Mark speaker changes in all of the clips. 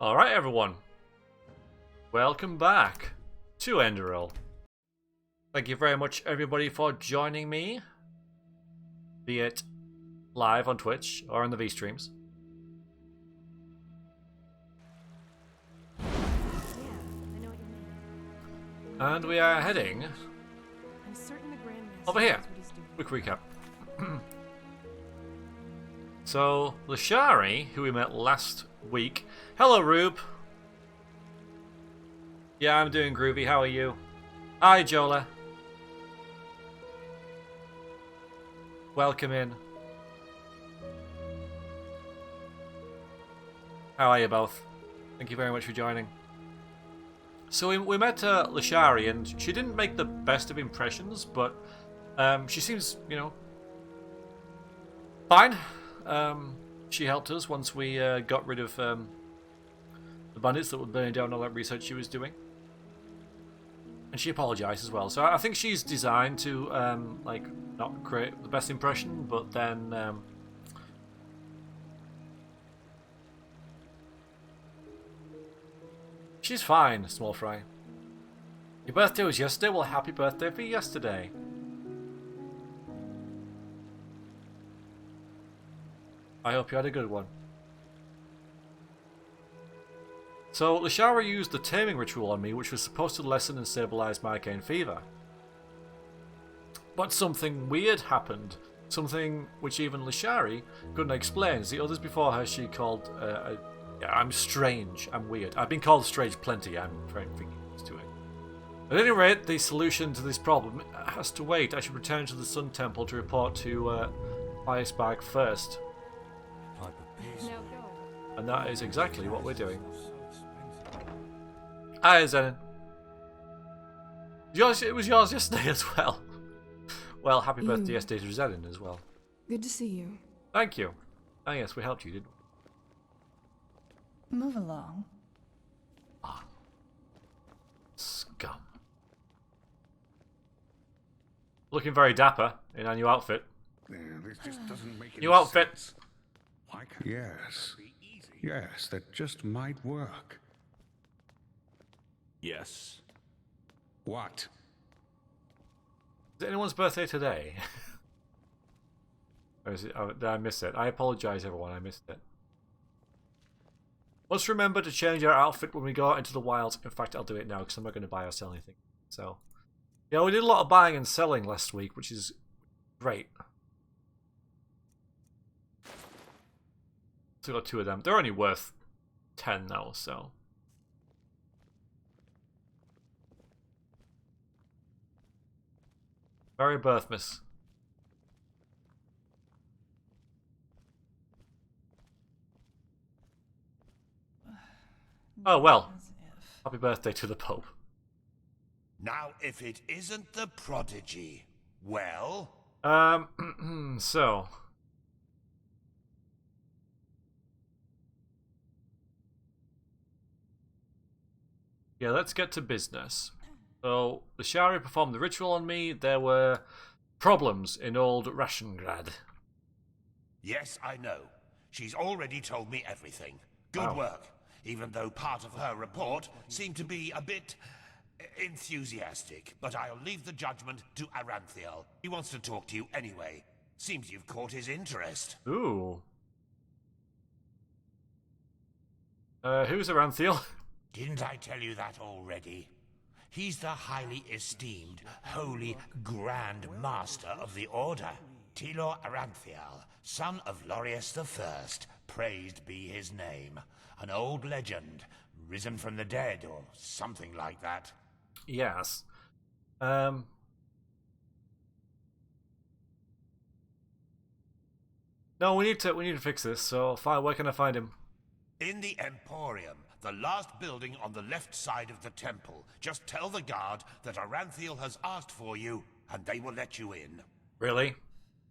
Speaker 1: Alright everyone, welcome back to Enderal. Thank you very much everybody for joining me, be it live on Twitch or on the V-streams. And we are heading over here. Quick recap. So, Lashari, who we met last week. Hello, Rube. Yeah, I'm doing groovy. How are you? Hi, Jola. Welcome in. How are you both? Thank you very much for joining. So we met Lashari, and she didn't make the best of impressions, but she seems, you know, fine. She helped us once we got rid of the bandits that were burning down all that research she was doing. And she apologised as well. So I think she's designed to, like, not create the best impression, but then... she's fine, Small Fry. Your birthday was yesterday? Well, happy birthday for yesterday. I hope you had a good one. So, Lashara used the taming ritual on me, which was supposed to lessen and stabilise my cane fever. But something weird happened. Something which even Lashari couldn't explain. As the others before her, she called... yeah, I'm strange. I'm weird. I've been called strange plenty. I'm trying to think to it. At any rate, the solution to this problem has to wait. I should return to the Sun Temple to report to Iceberg first. And that is exactly what we're doing. Hi, Zenon. It was yours yesterday as well. Well, happy birthday yesterday to Zenon as well.
Speaker 2: Good to see you.
Speaker 1: Thank you. Oh yes, we helped you, didn't
Speaker 2: we? Move along.
Speaker 1: Ah. Scum. Looking very dapper in our new outfit.
Speaker 3: Yeah, this just doesn't make any
Speaker 1: new outfit.
Speaker 3: Sense. Yes. Yes, that just might work.
Speaker 4: Yes.
Speaker 3: What?
Speaker 1: Is it anyone's birthday today? Or is it? Oh, did I miss it? I apologise, everyone. I missed it. Let's remember to change our outfit when we go out into the wilds. In fact, I'll do it now because I'm not going to buy or sell anything. So, yeah, we did a lot of buying and selling last week, which is great. Still got two of them. They're only worth 10 though, so. Very birthmas. Oh well. Happy birthday to the Pope.
Speaker 4: Now, if it isn't the prodigy, well...
Speaker 1: so... yeah, let's get to business. So, the Shari performed the ritual on me. There were problems in old Rashengrad.
Speaker 4: Yes, I know. She's already told me everything. Good work. Even though part of her report seemed to be a bit enthusiastic. But I'll leave the judgment to Aranthiel. He wants to talk to you anyway. Seems you've caught his interest.
Speaker 1: Ooh. Who's Aranthiel?
Speaker 4: Didn't I tell you that already? He's the highly esteemed, holy Grand Master of the Order. Tilor Aranthiel, son of Lorius I, praised be his name. An old legend, risen from the dead, or something like that.
Speaker 1: Yes. No, we need to fix this. So, where can I find him?
Speaker 4: In the Emporium, the last building on the left side of the temple. Just tell the guard that Aranthiel has asked for you, and they will let you in.
Speaker 1: Really?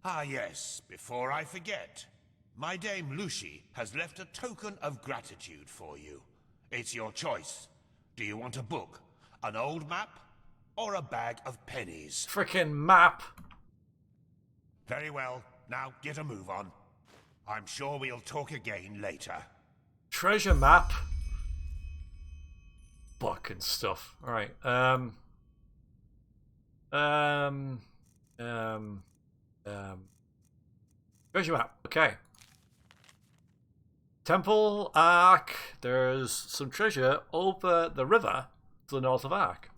Speaker 4: Ah yes, before I forget. My dame Lucy has left a token of gratitude for you. It's your choice. Do you want a book, an old map, or a bag of pennies?
Speaker 1: Frickin' map!
Speaker 4: Very well, now get a move on. I'm sure we'll talk again later.
Speaker 1: Treasure map? Fucking stuff. Alright. Treasure map. Okay. Temple Ark. There's some treasure over the river to the north of Ark.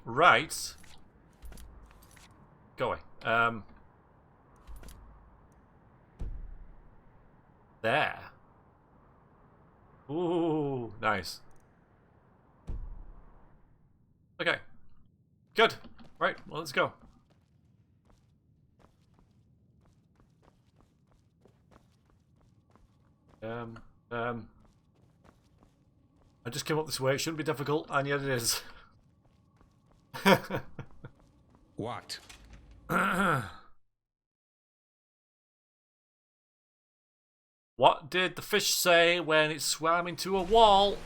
Speaker 1: Right. Go away. There. Ooh, nice. Okay. Good. Right, well, let's go. I just came up this way. It shouldn't be difficult, and yet it is.
Speaker 3: What?
Speaker 1: What did the fish say when it swam into a wall?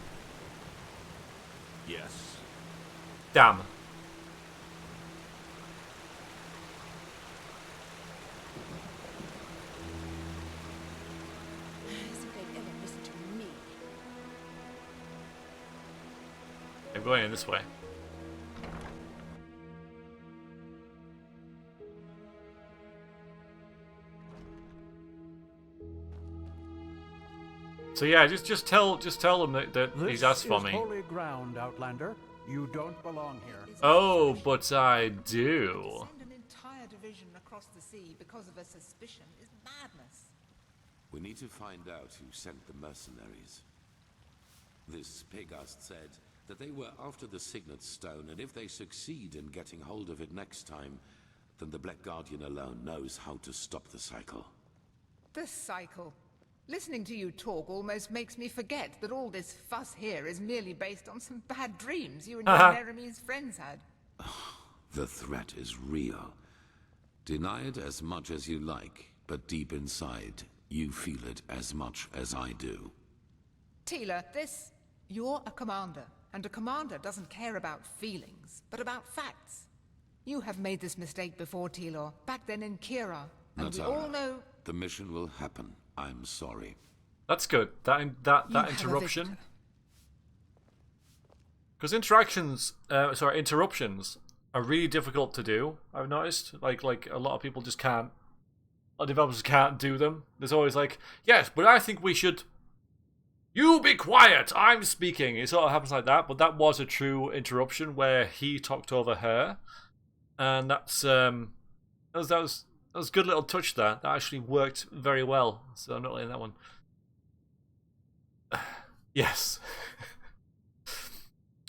Speaker 5: Yes.
Speaker 1: Damn.
Speaker 6: As if they'd ever listen to me.
Speaker 1: I'm going in this way. So yeah, just tell them that he's asked for me.
Speaker 5: This is holy ground, Outlander. You don't belong here.
Speaker 1: Oh, but I do.
Speaker 7: Send an entire division across the sea because of a suspicion is madness.
Speaker 8: We need to find out who sent the mercenaries. This Pegast said that they were after the Signet Stone, and if they succeed in getting hold of it next time, then the Black Guardian alone knows how to stop the cycle.
Speaker 7: The cycle. Listening to you talk almost makes me forget that all this fuss here is merely based on some bad dreams you and your Nehrimese friends had.
Speaker 8: The threat is real. Deny it as much as you like, but deep inside, you feel it as much as I do.
Speaker 7: Tila, you're a commander, and a commander doesn't care about feelings, but about facts. You have made this mistake before, Tilor, back then in Kira, and we all know...
Speaker 8: The mission will happen. I'm sorry.
Speaker 1: That's good. That interruption. Because interruptions are really difficult to do. I've noticed. Like a lot of people just can't. A lot of developers can't do them. There's always like, yes, but I think we should. You be quiet. I'm speaking. It sort of happens like that. But that was a true interruption where he talked over her, and that was a good little touch there. That actually worked very well. So I'm not letting that one. Yes.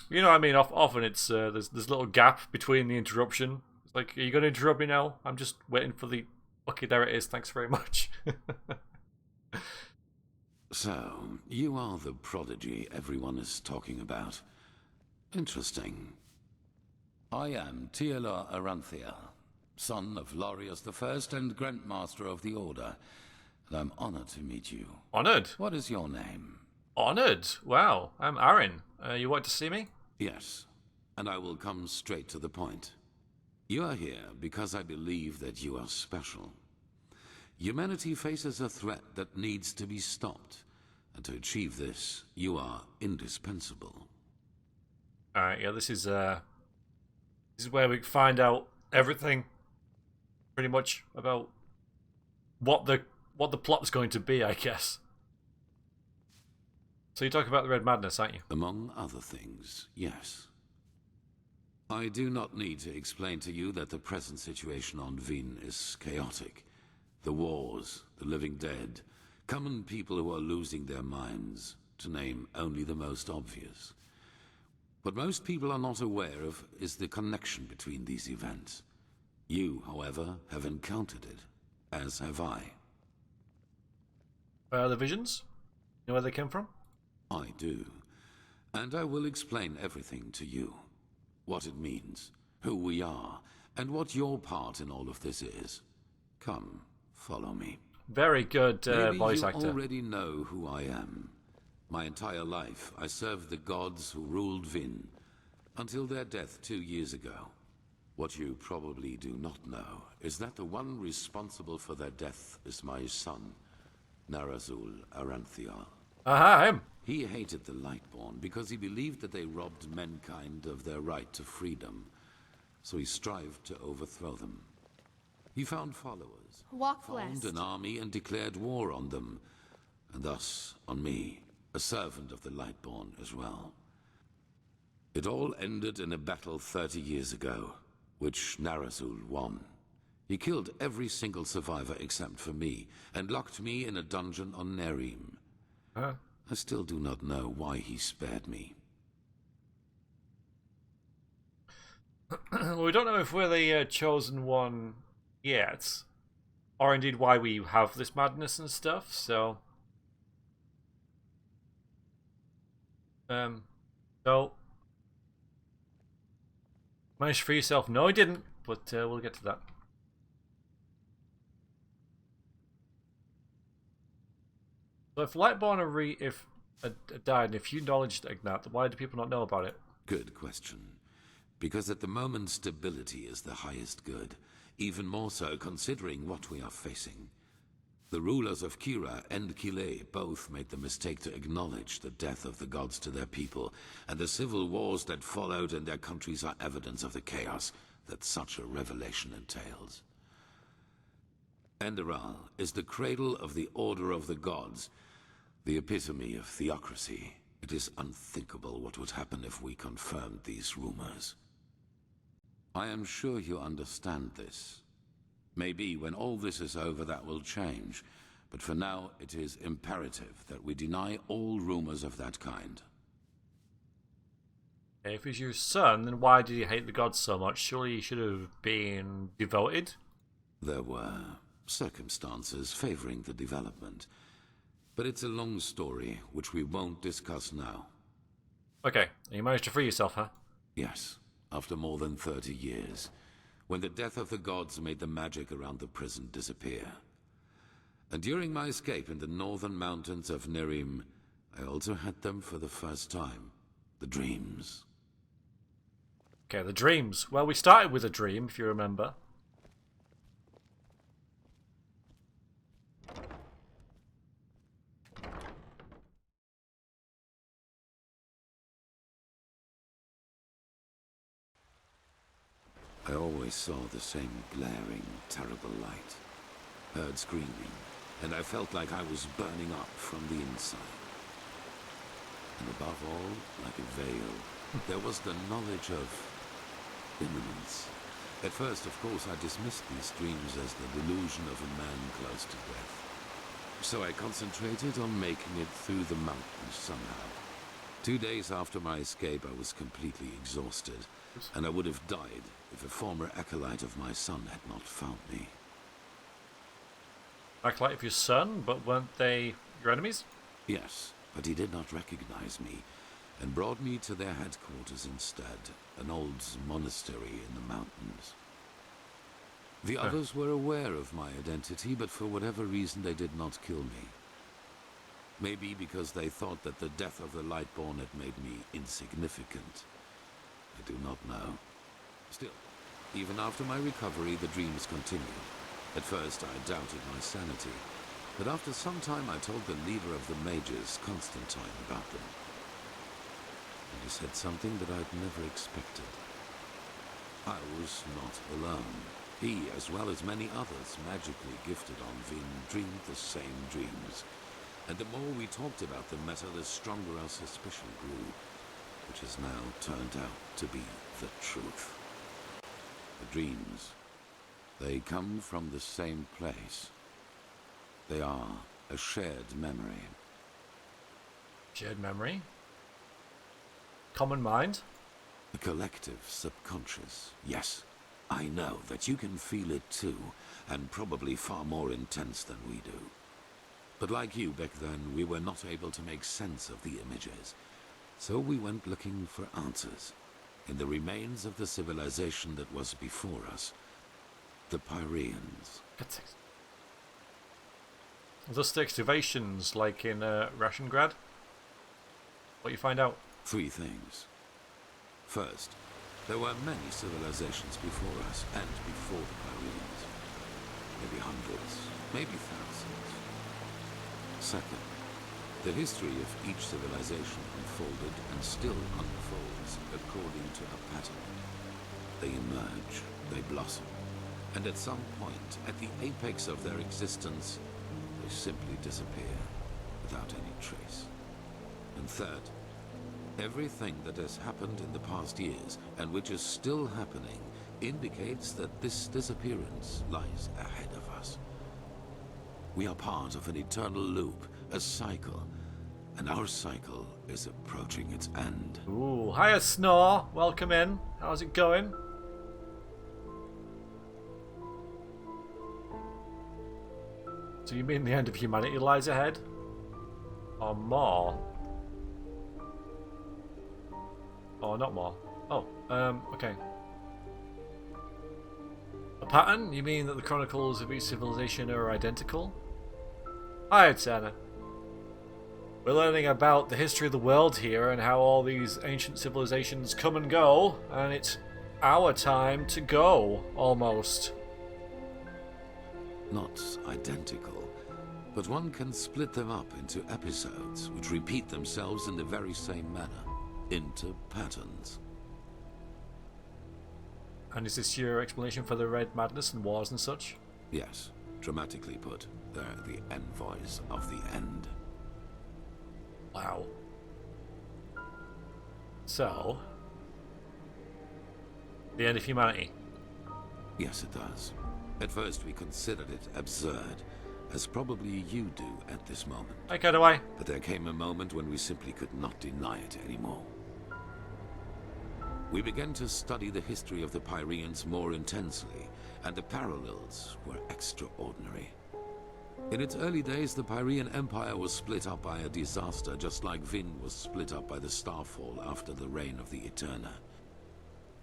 Speaker 1: You know what I mean? Often it's there's a little gap between the interruption. It's like, are you going to interrupt me now? I'm just waiting for the... Okay, there it is. Thanks very much.
Speaker 8: So, you are the prodigy everyone is talking about. Interesting. I am Teolar Aranthiel, son of Lorius I and Grandmaster of the Order, and I'm honored to meet you.
Speaker 1: Honored?
Speaker 8: What is your name?
Speaker 1: Honored? Wow, I'm Aaron. You want to see me?
Speaker 8: Yes, and I will come straight to the point. You are here because I believe that you are special. Humanity faces a threat that needs to be stopped, and to achieve this, you are indispensable.
Speaker 1: Alright, yeah, this is where we find out everything, pretty much, about what the plot's going to be, I guess. So you talk about the Red Madness, aren't you?
Speaker 8: Among other things, yes. I do not need to explain to you that the present situation on Vin is chaotic. The wars, the living dead, common people who are losing their minds, to name only the most obvious. What most people are not aware of is the connection between these events. You, however, have encountered it, as have I.
Speaker 1: The visions? You know where they came from?
Speaker 8: I do. And I will explain everything to you. What it means, who we are, and what your part in all of this is. Come, follow me.
Speaker 1: Very good voice
Speaker 8: Maybe you
Speaker 1: actor.
Speaker 8: already know who I am. My entire life, I served the gods who ruled Vin, until their death 2 years ago. What you probably do not know is that the one responsible for their death is my son, Narazul Aranthial.
Speaker 1: Aha, him.
Speaker 8: He hated the Lightborn because he believed that they robbed mankind of their right to freedom, so he strived to overthrow them. He found followers,
Speaker 6: Walk
Speaker 8: formed
Speaker 6: west.
Speaker 8: an army and declared war on them, and thus on me, a servant of the Lightborn as well. It all ended in a battle 30 years ago, which Narazul won. He killed every single survivor except for me, and locked me in a dungeon on Nehrim.
Speaker 1: Huh?
Speaker 8: I still do not know why he spared me.
Speaker 1: Well, we don't know if we're the chosen one yet, or indeed why we have this madness and stuff, so... Managed to free yourself? No, I didn't, but we'll get to that. So if Lightborn died, and if you acknowledged Ignat, then why do people not know about it?
Speaker 8: Good question. Because at the moment stability is the highest good, even more so considering what we are facing. The rulers of Kira and Kile both made the mistake to acknowledge the death of the gods to their people, and the civil wars that followed in their countries are evidence of the chaos that such a revelation entails. Enderal is the cradle of the Order of the Gods, the epitome of theocracy. It is unthinkable what would happen if we confirmed these rumors. I am sure you understand this. Maybe when all this is over that will change, but for now it is imperative that we deny all rumors of that kind.
Speaker 1: If he's your son, then why did he hate the gods so much? Surely he should have been devoted?
Speaker 8: There were circumstances favoring the development, but it's a long story which we won't discuss now.
Speaker 1: Okay, you managed to free yourself, huh?
Speaker 8: Yes, after more than 30 years, when the death of the gods made the magic around the prison disappear. And during my escape in the northern mountains of Nehrim, I also had them for the first time. The dreams.
Speaker 1: Okay, the dreams. Well, we started with a dream, if you remember.
Speaker 8: I always saw the same glaring, terrible light. Heard screaming, and I felt like I was burning up from the inside. And above all, like a veil, there was the knowledge of imminence. At first, of course, I dismissed these dreams as the delusion of a man close to death. So I concentrated on making it through the mountains somehow. 2 days after my escape, I was completely exhausted, and I would have died if a former acolyte of my son had not found me.
Speaker 1: Acolyte of your son, but weren't they your enemies?
Speaker 8: Yes, but he did not recognize me, and brought me to their headquarters instead, an old monastery in the mountains. The others were aware of my identity, but for whatever reason they did not kill me. Maybe because they thought that the death of the Lightborn had made me insignificant. I do not know. Still, even after my recovery, the dreams continued. At first, I doubted my sanity, but after some time I told the leader of the mages, Constantine, about them. And he said something that I'd never expected. I was not alone. He, as well as many others magically gifted on Vin, dreamed the same dreams. And the more we talked about the matter, the stronger our suspicion grew, which has now turned out to be the truth. The dreams, they come from the same place. They are a shared memory.
Speaker 1: Shared memory? Common mind?
Speaker 8: A collective subconscious, yes. I know that you can feel it too, and probably far more intense than we do. But like you back then, we were not able to make sense of the images. So we went looking for answers in the remains of the civilization that was before us, the Pyreans.
Speaker 1: Thus the excavations, like in Rashengrad? What you find out?
Speaker 8: 3 things. First, there were many civilizations before us and before the Pyreans. Maybe hundreds, maybe thousands. Second, the history of each civilization unfolded and still unfolds according to a pattern. They emerge, they blossom, and at some point, at the apex of their existence, they simply disappear without any trace. And third, everything that has happened in the past years, and which is still happening, indicates that this disappearance lies ahead of us. We are part of an eternal loop, a cycle, and our cycle is approaching its end.
Speaker 1: Ooh, hiya Snore, welcome in. How's it going? So you mean the end of humanity lies ahead? Or more? Or not more? Oh, okay. A pattern? You mean that the chronicles of each civilization are identical? Hi, Tanner. We're learning about the history of the world here and how all these ancient civilizations come and go, and it's our time to go, almost.
Speaker 8: Not identical, but one can split them up into episodes which repeat themselves in the very same manner, into patterns.
Speaker 1: And is this your explanation for the Red Madness and wars and such?
Speaker 8: Yes, dramatically put, they're the envoys of the end.
Speaker 1: Wow. So, the end of humanity.
Speaker 8: Yes, it does. At first we considered it absurd, as probably you do at this moment.
Speaker 1: Hi, Cutaway.
Speaker 8: But there came a moment when we simply could not deny it anymore. We began to study the history of the Pyreans more intensely, and the parallels were extraordinary. In its early days, the Pyrean Empire was split up by a disaster, just like Vin was split up by the Starfall after the reign of the Eterna.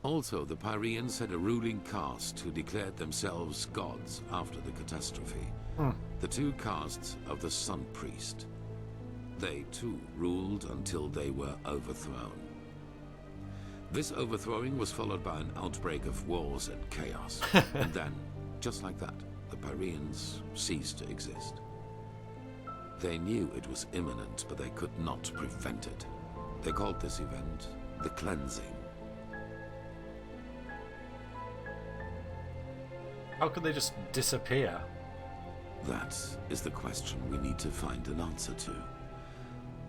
Speaker 8: Also, the Pyreans had a ruling caste who declared themselves gods after the catastrophe. The two castes of the Sun Priest. They, too, ruled until they were overthrown. This overthrowing was followed by an outbreak of wars and chaos. And then, just like that, the Pyreans ceased to exist. They knew it was imminent, but they could not prevent it. They called this event the Cleansing.
Speaker 1: How could they just disappear?
Speaker 8: That is the question we need to find an answer to.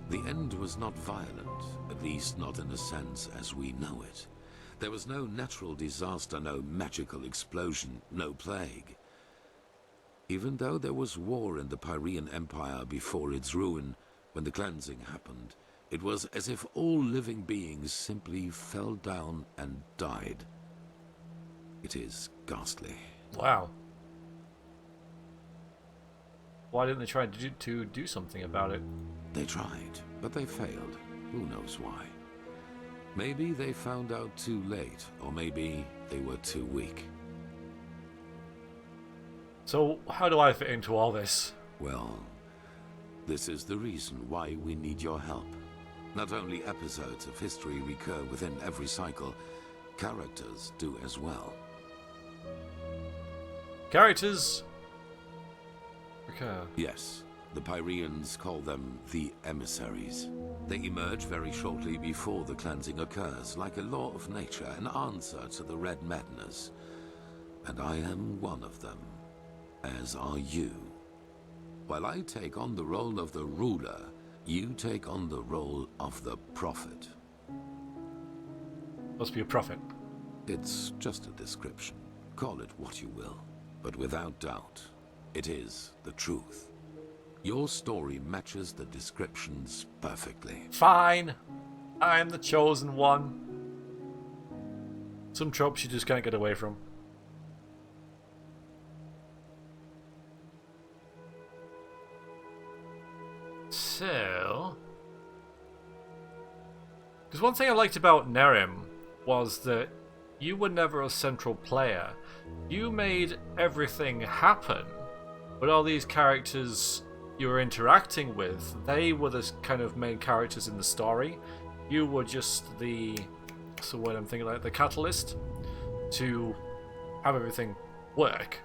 Speaker 8: The end was not violent, at least not in a sense as we know it. There was no natural disaster, no magical explosion, no plague. Even though there was war in the Pyrean Empire before its ruin, when the cleansing happened, it was as if all living beings simply fell down and died. It is ghastly.
Speaker 1: Wow. Why didn't they try to do something about it?
Speaker 8: They tried, but they failed. Who knows why? Maybe they found out too late, or maybe they were too weak.
Speaker 1: So, how do I fit into all this?
Speaker 8: Well, this is the reason why we need your help. Not only episodes of history recur within every cycle, characters do as well.
Speaker 1: Characters recur.
Speaker 8: Yes, the Pyreans call them the emissaries. They emerge very shortly before the cleansing occurs, like a law of nature, an answer to the Red Madness. And I am one of them, as are you. While I take on the role of the ruler, you take on the role of the prophet.
Speaker 1: Must be a prophet.
Speaker 8: It's just a description. Call it what you will. But without doubt, it is the truth. Your story matches the descriptions perfectly.
Speaker 1: Fine. I am the chosen one. Some tropes you just can't get away from. So... because one thing I liked about Nehrim was that you were never a central player. You made everything happen. But all these characters you were interacting with, they were the kind of main characters in the story. You were just the... so what I'm thinking, like the catalyst to have everything work.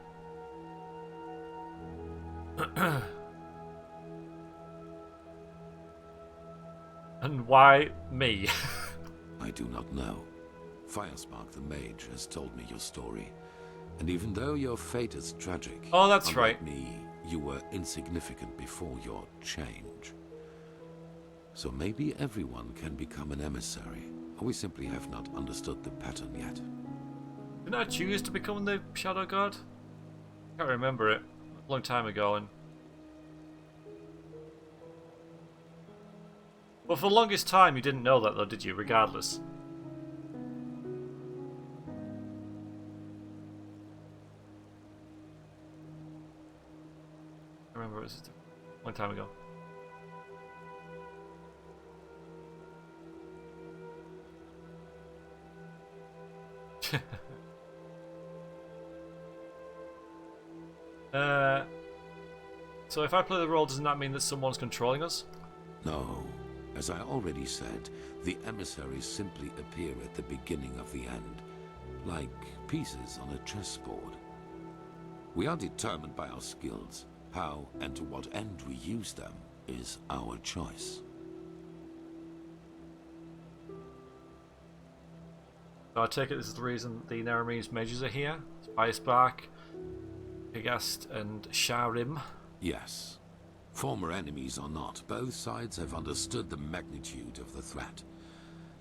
Speaker 1: And why me?
Speaker 8: I do not know. Firespark the Mage has told me your story. And even though your fate is tragic,
Speaker 1: Oh, that's
Speaker 8: unlike
Speaker 1: right.
Speaker 8: me, you were insignificant before your change. So maybe everyone can become an emissary, or we simply have not understood the pattern yet.
Speaker 1: Didn't I choose to become the Shadow God? I can't remember it. A long time ago, and... Well, for the longest time you didn't know that though, did you, regardless? I remember it was a long time ago. So if I play the role, doesn't that mean that someone's controlling us?
Speaker 8: No. As I already said, the emissaries simply appear at the beginning of the end, like pieces on a chessboard. We are determined by our skills. How and to what end we use them is our choice.
Speaker 1: So I take it this is the reason the Nehrim's mages are here? Firespark, Pigast, and Sharim.
Speaker 8: Yes. Former enemies or not, both sides have understood the magnitude of the threat.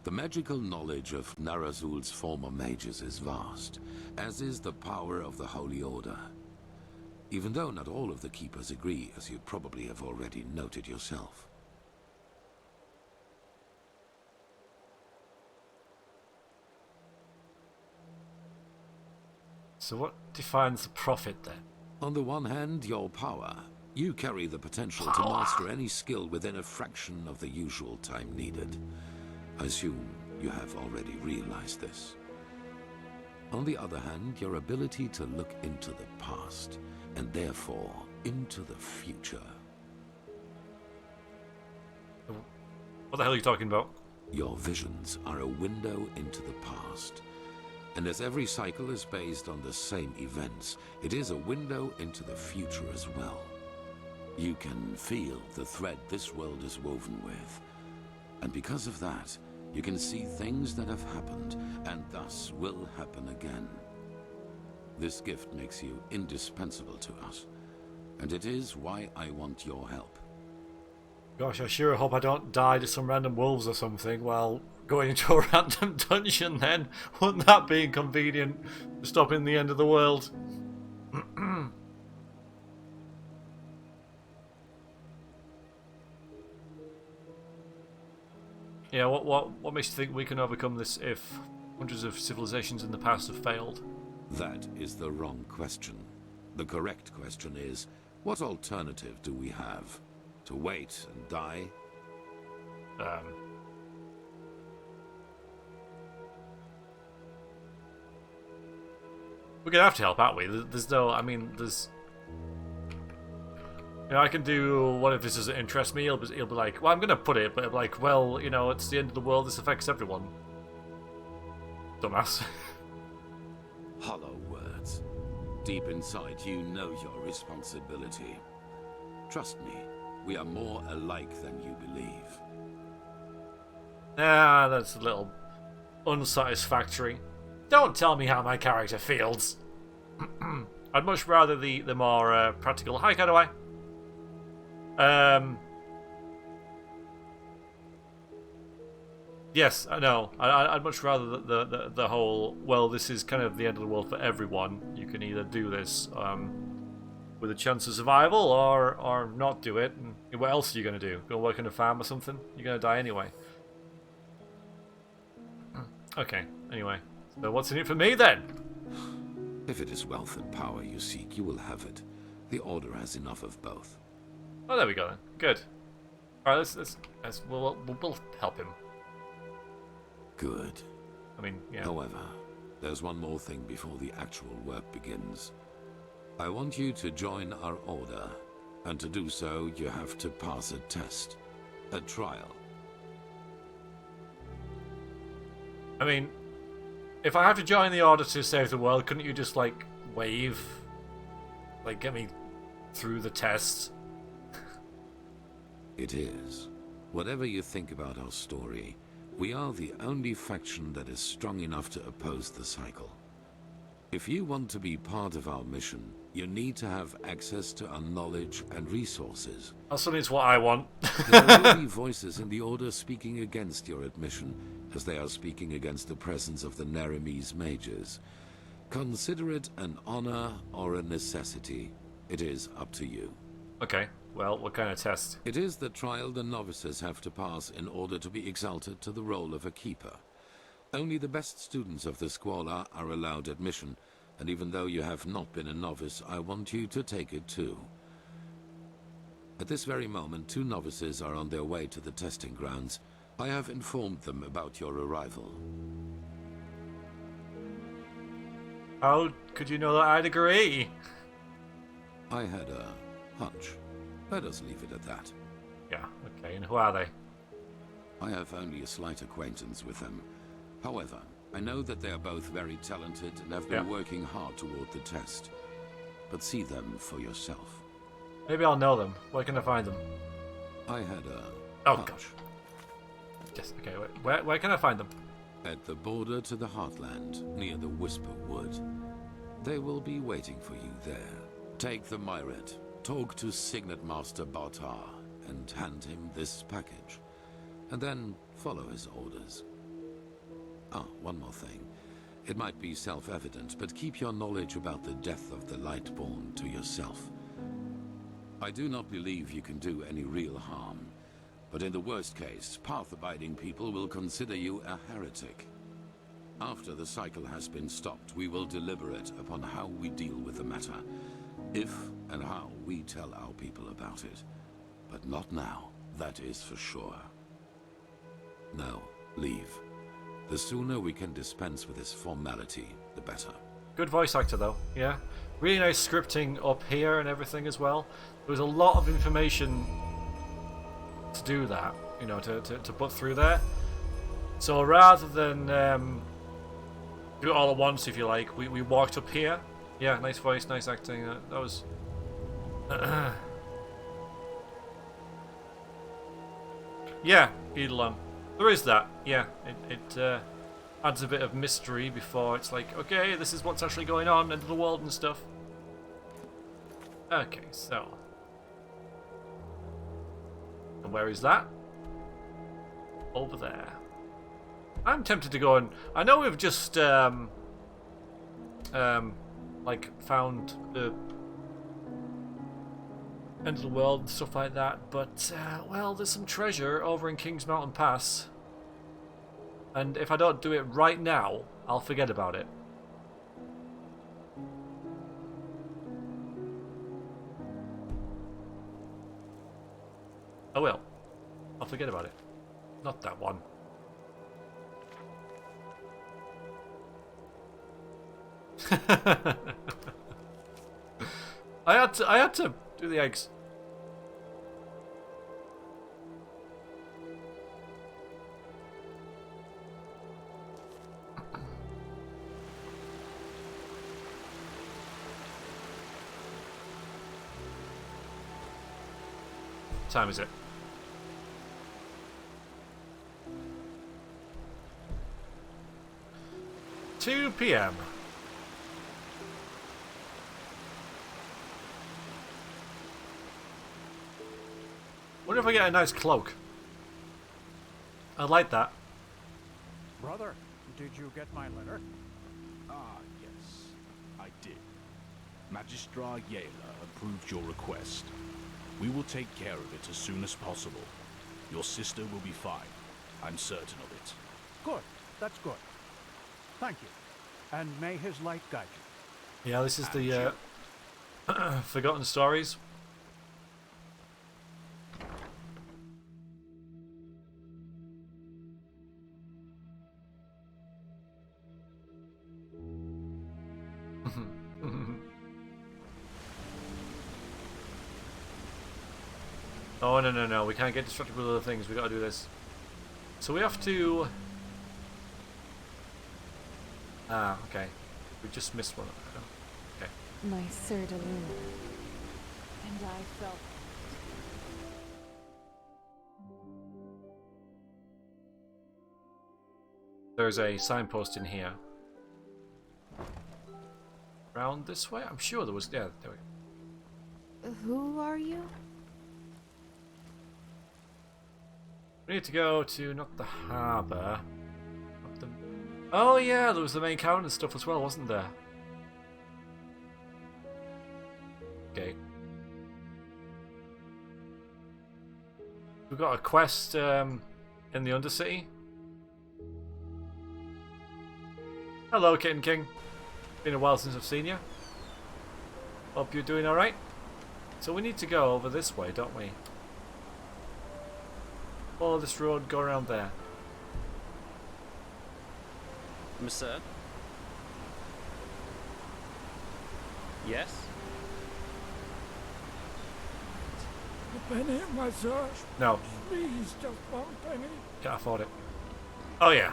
Speaker 8: The magical knowledge of Narazul's former mages is vast, as is the power of the Holy Order. Even though not all of the Keepers agree, as you probably have already noted yourself.
Speaker 1: So what defines the Prophet then?
Speaker 8: On the one hand, your power. You carry the potential to master any skill within a fraction of the usual time needed. I assume you have already realized this. On the other hand, your ability to look into the past, and therefore into the future.
Speaker 1: What the hell are you talking about?
Speaker 8: Your visions are a window into the past. And as every cycle is based on the same events, it is a window into the future as well. You can feel the thread this world is woven with. And because of that, you can see things that have happened, and thus will happen again. This gift makes you indispensable to us, and it is why I want your help.
Speaker 1: Gosh, I sure hope I don't die to some random wolves or something while going into a random dungeon then. Wouldn't that be inconvenient? Stopping the end of the world. Yeah, what makes you think we can overcome this if hundreds of civilizations in the past have failed?
Speaker 8: That is the wrong question. The correct question is, what alternative do we have? To wait and die?
Speaker 1: We're gonna have to help, aren't we? There's no, I mean, there's... You know, I can do, what if this doesn't interest me? He'll be like, well, I'm gonna put it, but he'll be like, well, you know, it's the end of the world, this affects everyone. Dumbass.
Speaker 8: Hollow words. Deep inside, you know your responsibility. Trust me, we are more alike than you believe.
Speaker 1: Ah, that's a little unsatisfactory. Don't tell me how my character feels. I'd much rather the more practical. Hi, Cadaway. Yes, I know. I'd much rather the whole, well, this is kind of the end of the world for everyone. You can either do this with a chance of survival or not do it. And what else are you going to do? Go work in a farm or something? You're going to die anyway. Okay, anyway. So what's in it for me then?
Speaker 8: If it is wealth and power you seek, you will have it. The Order has enough of both.
Speaker 1: Oh, there we go then. Good. Alright, we'll help him.
Speaker 8: Good.
Speaker 1: I mean, yeah.
Speaker 8: However, there's one more thing before the actual work begins. I want you to join our Order, and to do so, you have to pass a test. A trial.
Speaker 1: I mean, if I have to join the Order to save the world, couldn't you just, like, wave? Like, get me through the test?
Speaker 8: It is. Whatever you think about our story, we are the only faction that is strong enough to oppose the cycle. If you want to be part of our mission, you need to have access to our knowledge and resources.
Speaker 1: That's what I want.
Speaker 8: There will be voices in the Order speaking against your admission, as they are speaking against the presence of the Nehrimese mages. Consider it an honor or a necessity. It is up to you.
Speaker 1: Okay, well, what kind of test?
Speaker 8: It is the trial the novices have to pass in order to be exalted to the role of a keeper. Only the best students of the Squalor are allowed admission, and even though you have not been a novice, I want you to take it too. At this very moment, 2 novices are on their way to the testing grounds. I have informed them about your arrival.
Speaker 1: How could you know that I'd agree?
Speaker 8: I had a hunch. Let us leave it at that.
Speaker 1: Yeah, okay, and who are they?
Speaker 8: I have only a slight acquaintance with them. However, I know that they are both very talented and have been working hard toward the test. But see them for yourself.
Speaker 1: Maybe I'll know them. Where can I find them?
Speaker 8: I had a
Speaker 1: hunch.
Speaker 8: hunch.
Speaker 1: Yes, okay, where can I find them?
Speaker 8: At the border to the Heartland, near the Whisper Wood. They will be waiting for you there. Take the Myret, talk to Signet Master Bartar, and hand him this package. And then follow his orders. Ah, one more thing. It might be self-evident, but keep your knowledge about the death of the Lightborn to yourself. I do not believe you can do any real harm, but in the worst case, path-abiding people will consider you a heretic. After the cycle has been stopped, we will deliberate upon how we deal with the matter, if and how we tell our people about it. But not now, that is for sure. Now, leave. The sooner we can dispense with this formality, the better.
Speaker 1: Good voice actor, though. Yeah, really nice scripting up here and everything as well. There was a lot of information to do that, you know, to put through there. So rather than do it all at once, if you like, we walked up here. Yeah, nice voice, nice acting. That was. Yeah, Eidolon. There is that. Yeah, it adds a bit of mystery before it's like, okay, this is what's actually going on into the world and stuff. Okay, so. And where is that? Over there. I'm tempted to go and... I know we've just, like, found the end of the world and stuff like that, but, well, there's some treasure over in King's Mountain Pass. And if I don't do it right now, I'll forget about it. I will. I'll forget about it. Not that one. I had to do the eggs. What time is it? (2 p.m) Wonder if I get a nice cloak. I like that.
Speaker 5: Brother, did you get my letter?
Speaker 9: Ah, yes, I did. Magistrar Yela approved your request. We will take care of it as soon as possible. Your sister will be fine. I'm certain of it.
Speaker 5: Good. That's good. Thank you. And may his light guide you.
Speaker 1: Yeah, this is the Forgotten Stories. Oh, no. We can't get distracted with other things. We gotta do this. So we have to... Ah, okay. We just missed one. Okay.
Speaker 6: My Sir de Lune. And I felt...
Speaker 1: There's a signpost in here. Round this way? I'm sure there was. Yeah, there we go.
Speaker 6: Who are you?
Speaker 1: We need to go to not the harbour. Not the... Oh yeah, there was the main town and stuff as well, wasn't there? Okay. We've got a quest in the Undersea. Hello, Kitten King. Been a while since I've seen you. Hope you're doing alright. So we need to go over this way, don't we? Follow this road, go around there.
Speaker 10: Monsieur? Yes?
Speaker 11: A penny, monsieur.
Speaker 1: No,
Speaker 11: Please, just one penny.
Speaker 1: can't afford it. Oh yeah.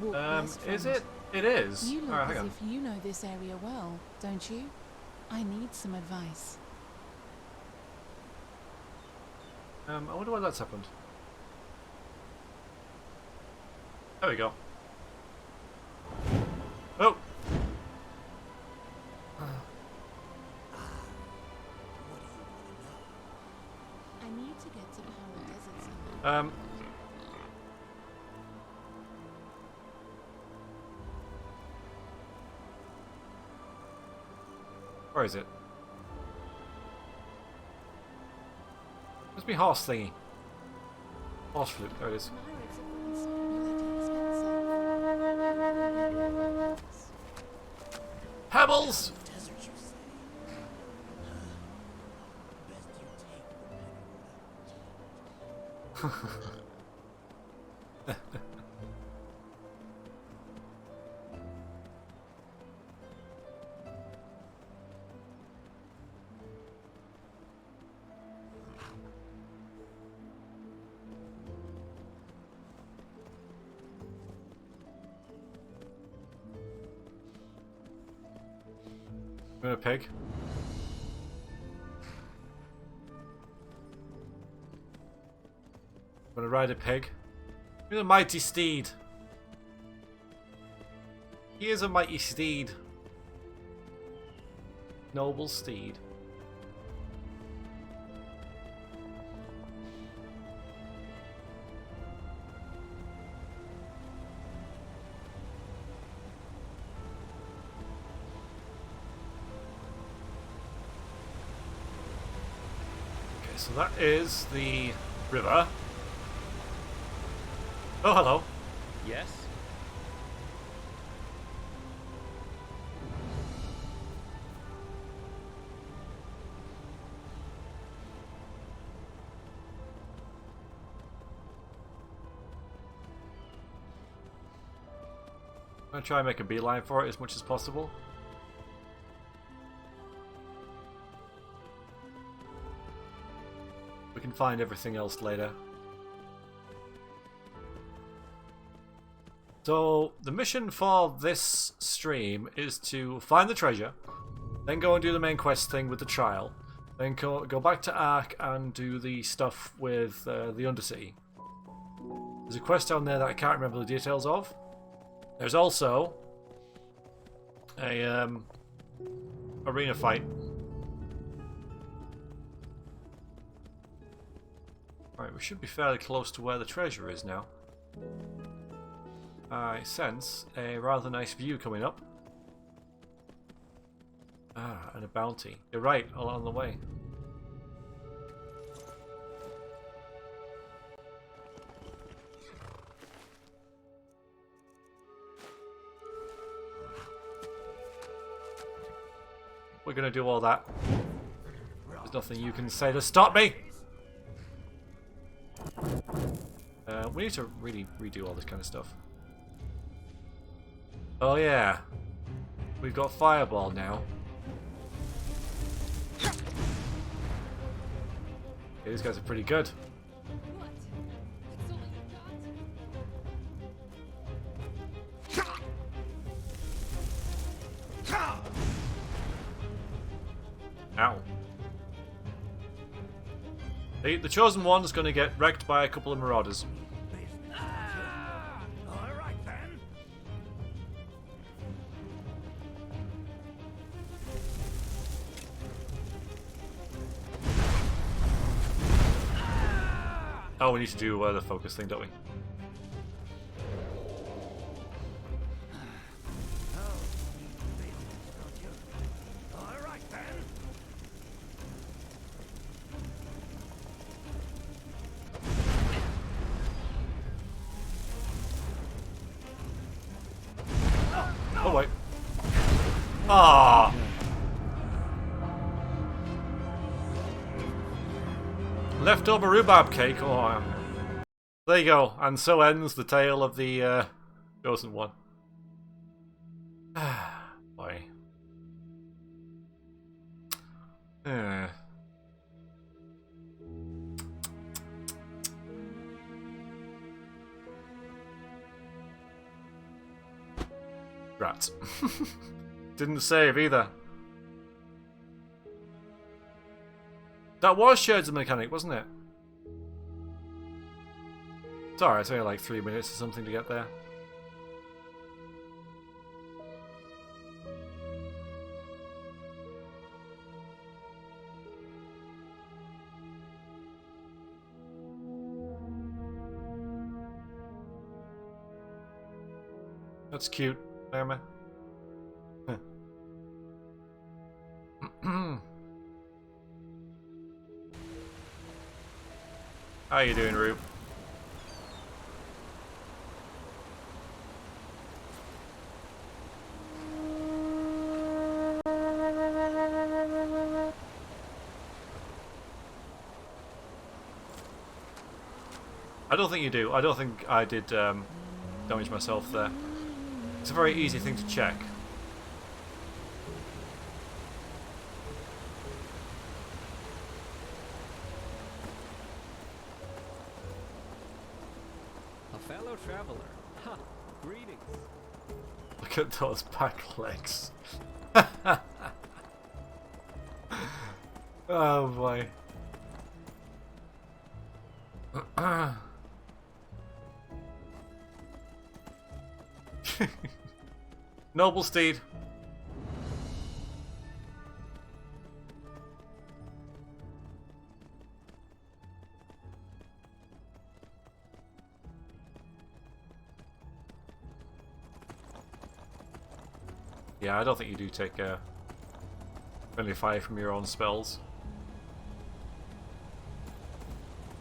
Speaker 2: Walk west from
Speaker 1: Is it? It is.
Speaker 2: You look
Speaker 1: Alright, hang
Speaker 2: as
Speaker 1: on.
Speaker 2: if you know this area well, don't you? I need some advice.
Speaker 1: I wonder why that's happened. There we go. Oh!
Speaker 2: I need to get to Power Desert somehow.
Speaker 1: Where is it? Must be horse thingy. Horse flute, there it is.
Speaker 2: Pirates are bloody expensive.
Speaker 1: Pebbles! I'm a pig. I'm gonna ride a pig. He's a mighty steed. He is a mighty steed. Noble steed. Okay, so that is the river. Oh, hello.
Speaker 10: Yes?
Speaker 1: I'm gonna try and make a beeline for it as much as possible. We can find everything else later. So, the mission for this stream is to find the treasure, then go and do the main quest thing with the trial, then go back to Ark and do the stuff with the Undersea. There's a quest down there that I can't remember the details of. There's also a arena fight. Alright, we should be fairly close to where the treasure is now. I sense a rather nice view coming up. Ah, and a bounty. You're right, along the way. We're gonna do all that. There's nothing you can say to stop me! We need to really redo all this kind of stuff. Oh yeah, we've got Fireball now. Okay, these guys are pretty good.
Speaker 6: What? That's all you got?
Speaker 1: Ow. The chosen one's going to get wrecked by a couple of marauders. Oh, we need to do the focus thing, don't we?
Speaker 5: Alright then.
Speaker 1: Oh wait. Ah. Leftover rhubarb cake. Oh, there you go. And so ends the tale of the chosen one. Boy. Rats. Didn't save either. That was shared as a mechanic, wasn't it? Sorry, it's only like 3 minutes or something to get there. That's cute, Emma. How you doing, Rube? I don't think you do. I don't think I did damage myself there. It's a very easy thing to check.
Speaker 10: A fellow traveler. Ha! Greetings.
Speaker 1: Look at those back legs. Oh boy. Noble steed. Yeah, I don't think you do take friendly fire from your own spells.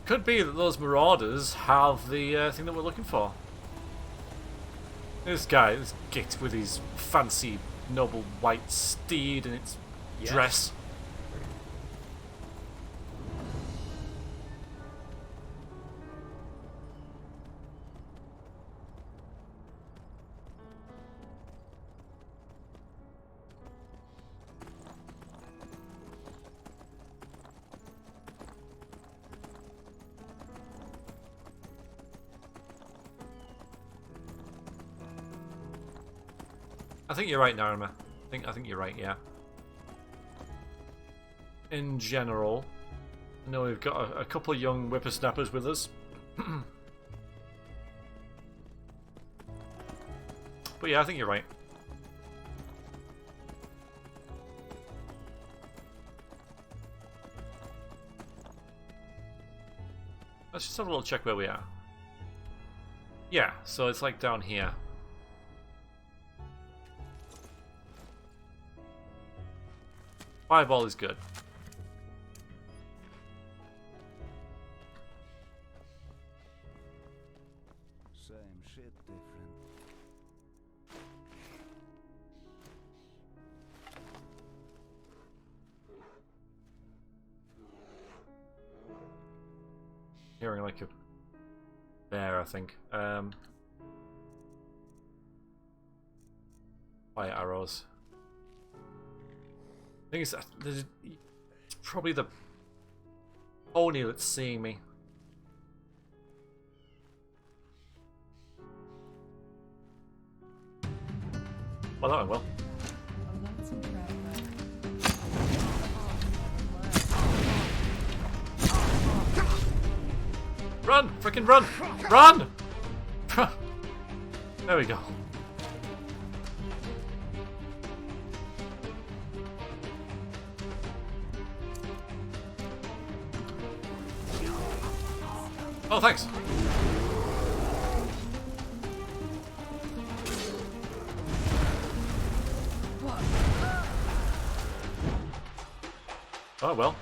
Speaker 1: Could be that those marauders have the thing that we're looking for. This guy, this git with his fancy noble white steed and its dress. I think you're right, Nehrim. I think you're right, yeah. In general, I know we've got a couple of young whippersnappers with us. But yeah, I think you're right. Let's just have a little check where we are. Yeah, so it's like down here. Fireball is good.
Speaker 5: Same shit, different.
Speaker 1: Hearing like a bear, I think. Fire arrows. I think it's probably the pony that's seeing me. Well, that went well. Run! Frickin' run! Run! There we go. Oh, thanks. Oh, well.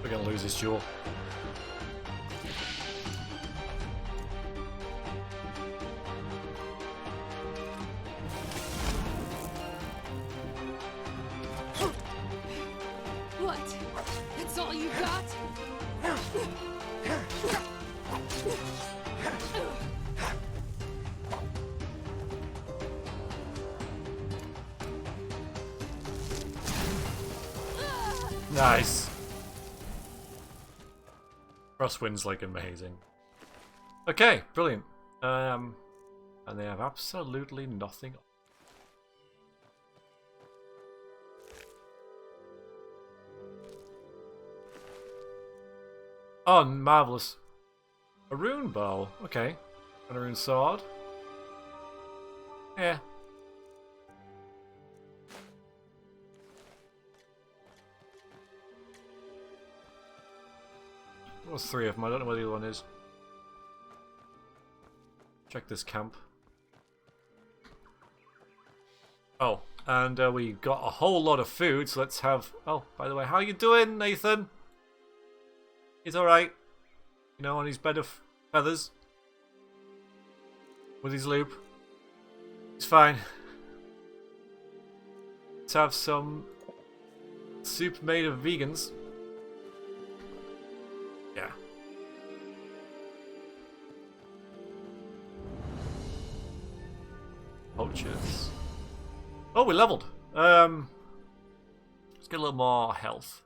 Speaker 1: We're gonna lose this duel.
Speaker 6: What? That's all you got?
Speaker 1: Nice. Crosswind's like amazing. Okay, brilliant. And they have absolutely nothing. Oh, marvelous. A rune bow. Okay. And a rune sword. Yeah. There was 3 of them. I don't know where the other one is. Check this camp. Oh, and we got a whole lot of food, so let's have... Oh, by the way, how you doing, Nathan? He's alright. You know, on his bed of feathers. With his loop. He's fine. Let's have some soup made of vegans. Yeah. Poachers. Oh, we leveled. Let's get a little more health.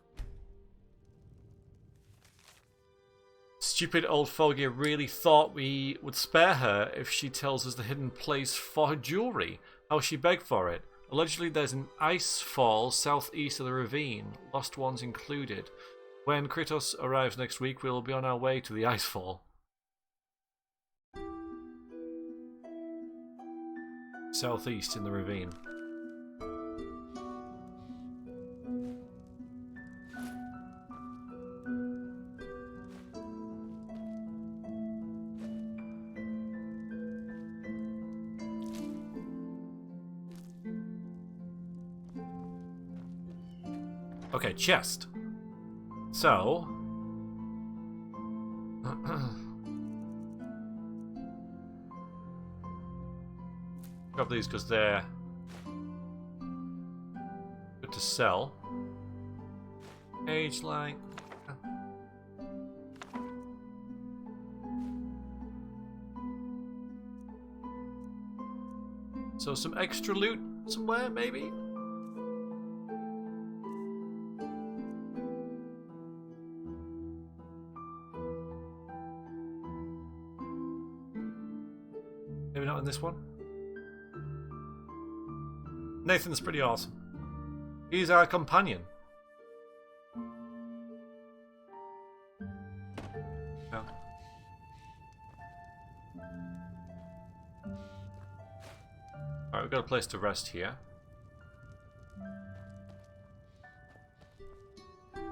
Speaker 1: Stupid old fogey really thought we would spare her if she tells us the hidden place for her jewellery. How she begged for it. Allegedly there's an ice fall southeast of the ravine, lost ones included. When Kratos arrives next week, we'll be on our way to the icefall. Southeast in the ravine. Okay, chest. So... grab these because they're good to sell. Age light. So some extra loot somewhere, maybe? Maybe not in this one. Nathan's pretty awesome. He's our companion. Yeah. Alright, we've got a place to rest here.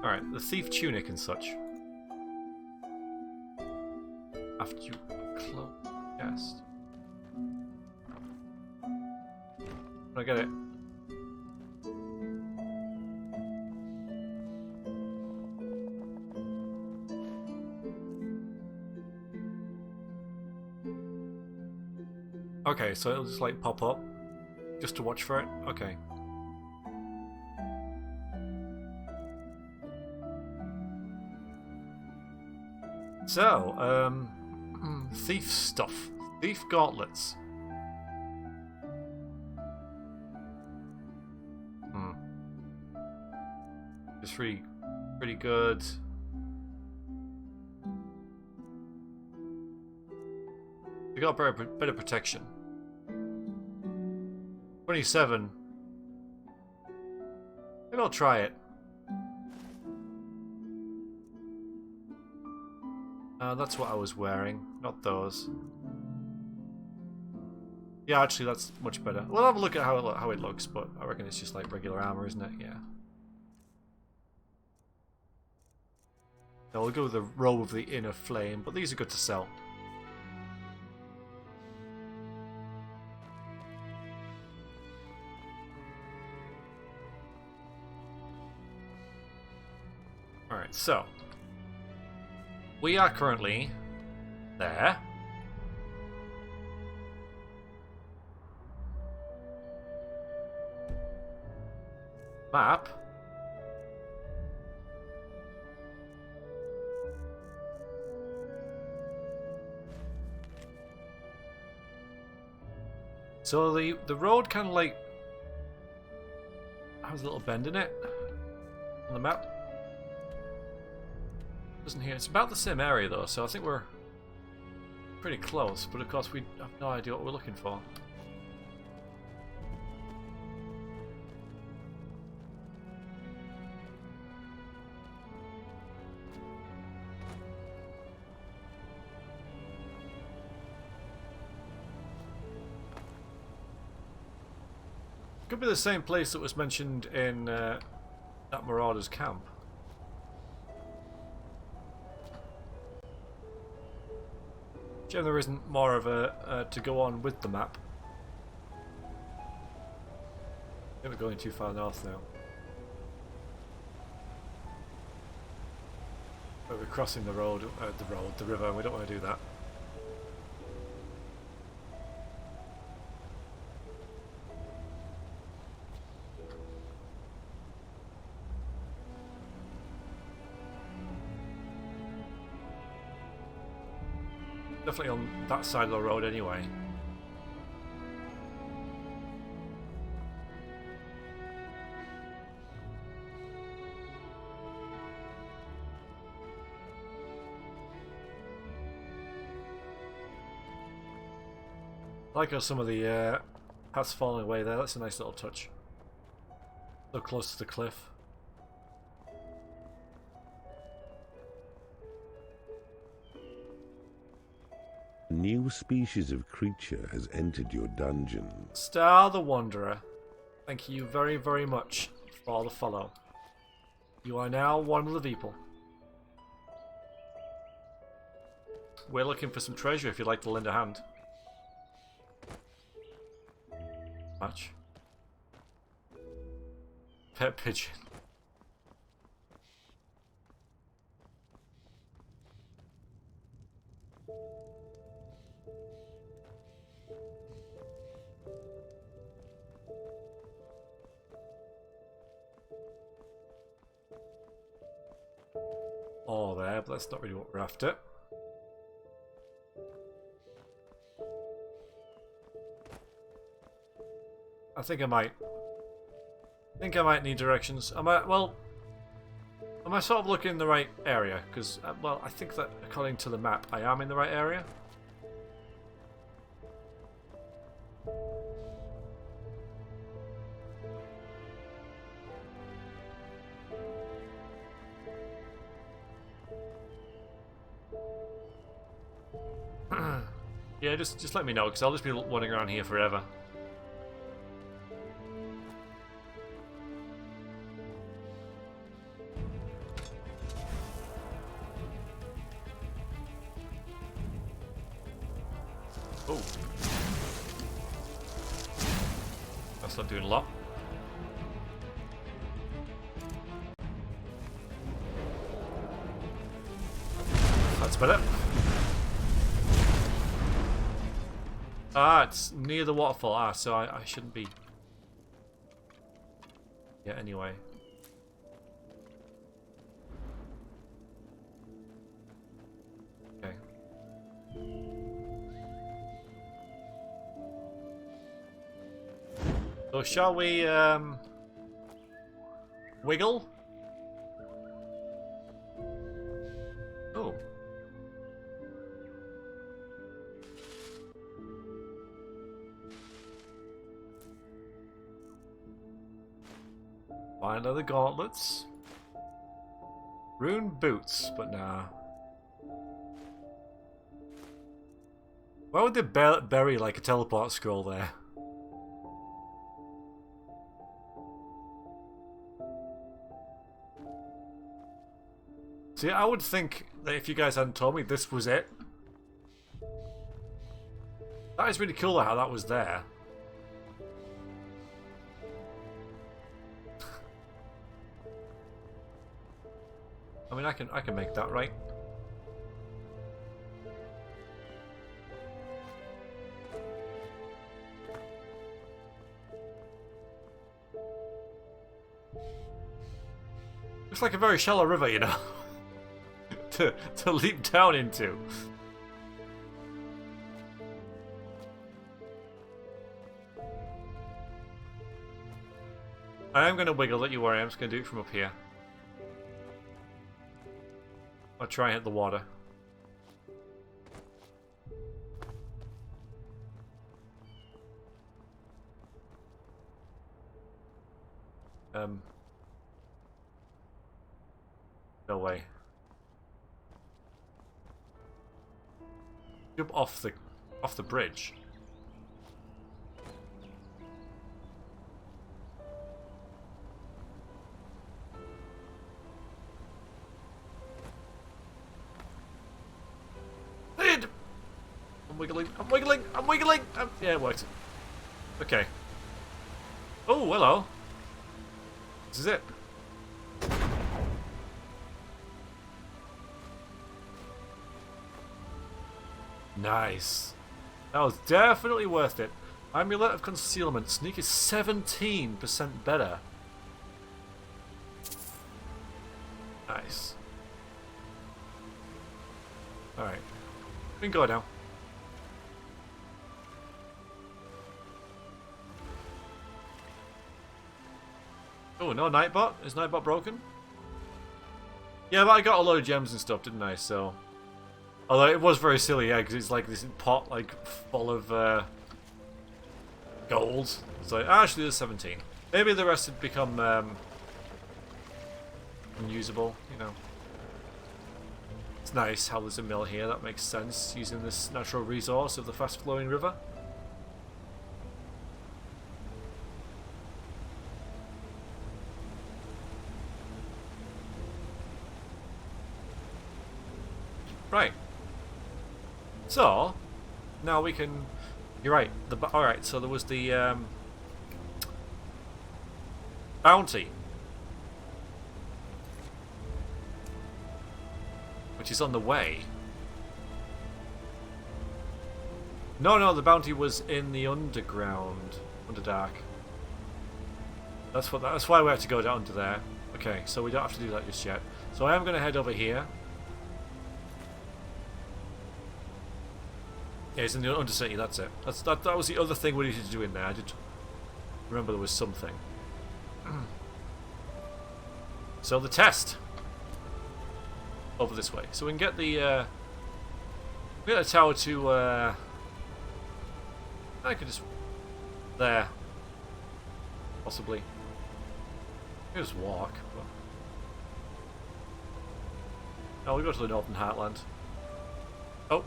Speaker 1: Alright, the thief tunic and such. After you close chest. I get it. Okay, so it'll just like pop up just to watch for it. Okay. So, thief stuff. Thief gauntlets. It's pretty good. We got better protection. 27 Maybe I'll try it. That's what I was wearing, not those. Yeah, actually, that's much better. We'll have a look at how it looks, but I reckon it's just like regular armor, isn't it? Yeah. Now we'll go with the robe of the inner flame, but these are good to sell. Alright, so we are currently there. Map. So the road kind of like has a little bend in it on the map. Doesn't here. It's about the same area though, so I think we're pretty close. But of course we have no idea what we're looking for. Could be the same place that was mentioned in that Marauder's camp. Jim, there isn't more of a to go on with the map. I think we're going too far north now. But we're crossing the river, and we don't want to do that. Definitely on that side of the road anyway. I like how some of the paths falling away there. That's a nice little touch. So close to the cliff.
Speaker 12: A new species of creature has entered your dungeon.
Speaker 1: Star the Wanderer, thank you very, very much for the follow. You are now one of the people. We're looking for some treasure if you'd like to lend a hand. Much. Pet pigeon. All there, but that's not really what we're after. I think I might need directions. Am I sort of looking in the right area? Because, well, I think that according to the map, I am in the right area. Yeah, just let me know, because I'll just be wandering around here forever. Oh. That's not doing a lot. That's better. Ah, it's near the waterfall. Ah, so I shouldn't be. Yeah, anyway. Okay. So shall we wiggle? Oh. Fine leather gauntlets. Rune boots, but nah. Why would they bury like a teleport scroll there? See, I would think that if you guys hadn't told me this was it. That is really cool how that was there. I mean, I can make that, right? Looks like a very shallow river, you know, to leap down into. I am going to wiggle, don't you worry, I'm just going to do it from up here. I'll try and hit the water. No way. Jump off the bridge. I'm wiggling, I'm wiggling, I'm wiggling! Yeah, it worked. Okay. Oh, hello. This is it. Nice. That was definitely worth it. Amulet of Concealment. Sneak is 17% better. Nice. Alright. We can go now. Oh, no Nightbot? Is Nightbot broken? Yeah, but I got a load of gems and stuff, didn't I? So, although it was very silly, yeah, because it's like this pot, like, full of gold. So actually, there's 17. Maybe the rest had become unusable. You know, it's nice how there's a mill here. That makes sense using this natural resource of the fast-flowing river. Right. So now we can. You're right. All right. So there was the bounty, which is on the way. No, the bounty was in the underground, Underdark. That's why we have to go down to there. Okay, so we don't have to do that just yet. So I am going to head over here. Yeah, it's in the Undersea, that's it. That was the other thing we needed to do in there. I did remember there was something. So the test. Over this way. So we can get the tower to I could just there. Possibly. I could just walk, but no, we go to the Northern Heartland. Oh.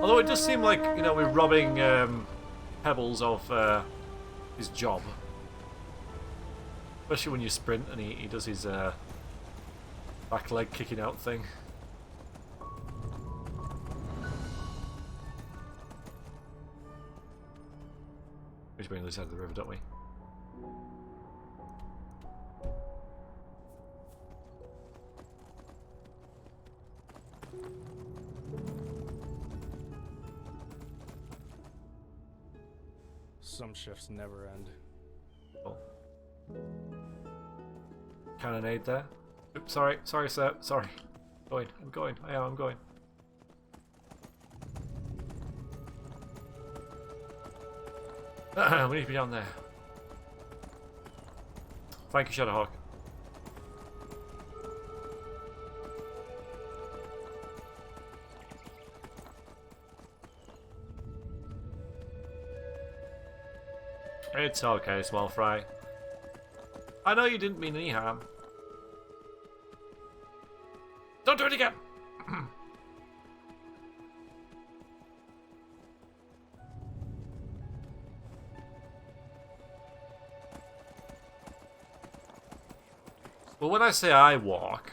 Speaker 1: Although it does seem like, you know, we're robbing Pebbles of his job. Especially when you sprint and he does his back leg kicking out thing. We should be on the other side of the river, don't we?
Speaker 10: Some shifts never end.
Speaker 1: Oh. Cannonade there. Oops, sorry, sir. Sorry. I'm going. I'm going. We need to be down there. Thank you, Shadowhawk. It's okay, small fry. I know you didn't mean any harm. Don't do it again! Well, when I say I walk,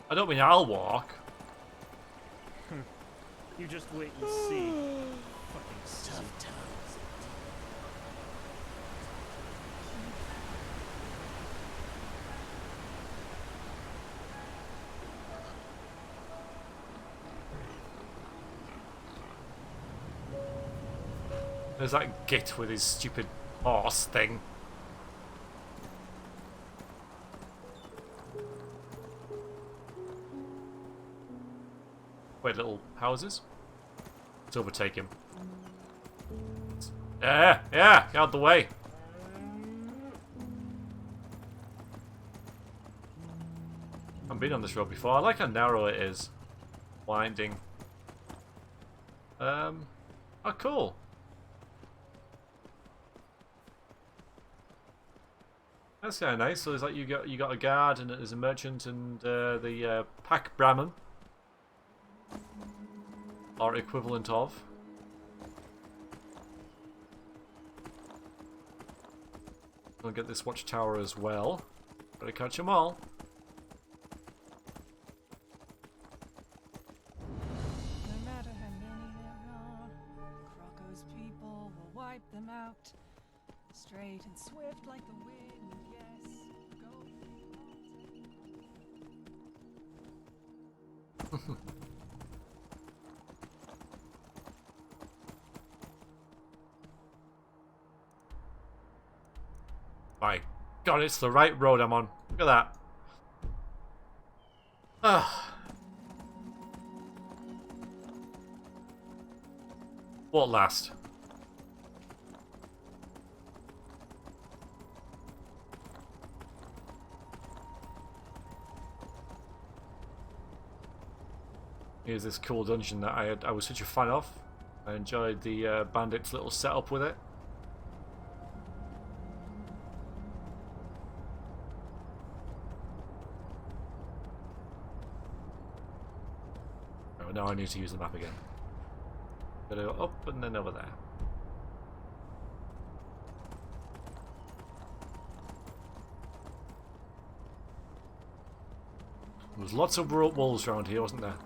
Speaker 1: I don't mean I'll walk.
Speaker 10: You just wait and see. Fucking tough times.
Speaker 1: There's that git with his stupid horse thing. Wait, little houses? Let's overtake him. Yeah, get out of the way. I've been on this road before. I like how narrow it is. Winding. Oh, cool. That's kind of nice. So it's like you got a guard and there's a merchant and the pack Brahmin, or equivalent of. I'll get this watchtower as well. Gotta catch them all.
Speaker 6: No matter how many there are, Krako's people will wipe them out. Straight and swift like the wind, yes. Go.
Speaker 1: My God, it's the right road I'm on. Look at that. What last? Here's this cool dungeon that I was such a fan of. I enjoyed the bandits' little setup with it. Oh, now I need to use the map again. Gotta go up and then over there. There was lots of wolves around here, wasn't there?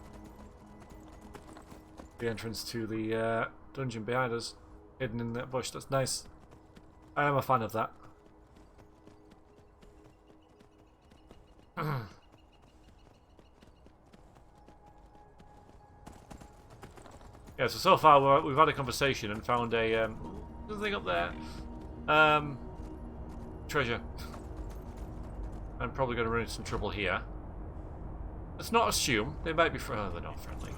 Speaker 1: The entrance to the dungeon behind us, hidden in that bush. That's nice. I am a fan of that. Yeah, so far we've had a conversation and found a thing up there. Treasure. I'm probably going to run into some trouble here. Let's not assume. They might be friendly. They're not friendly.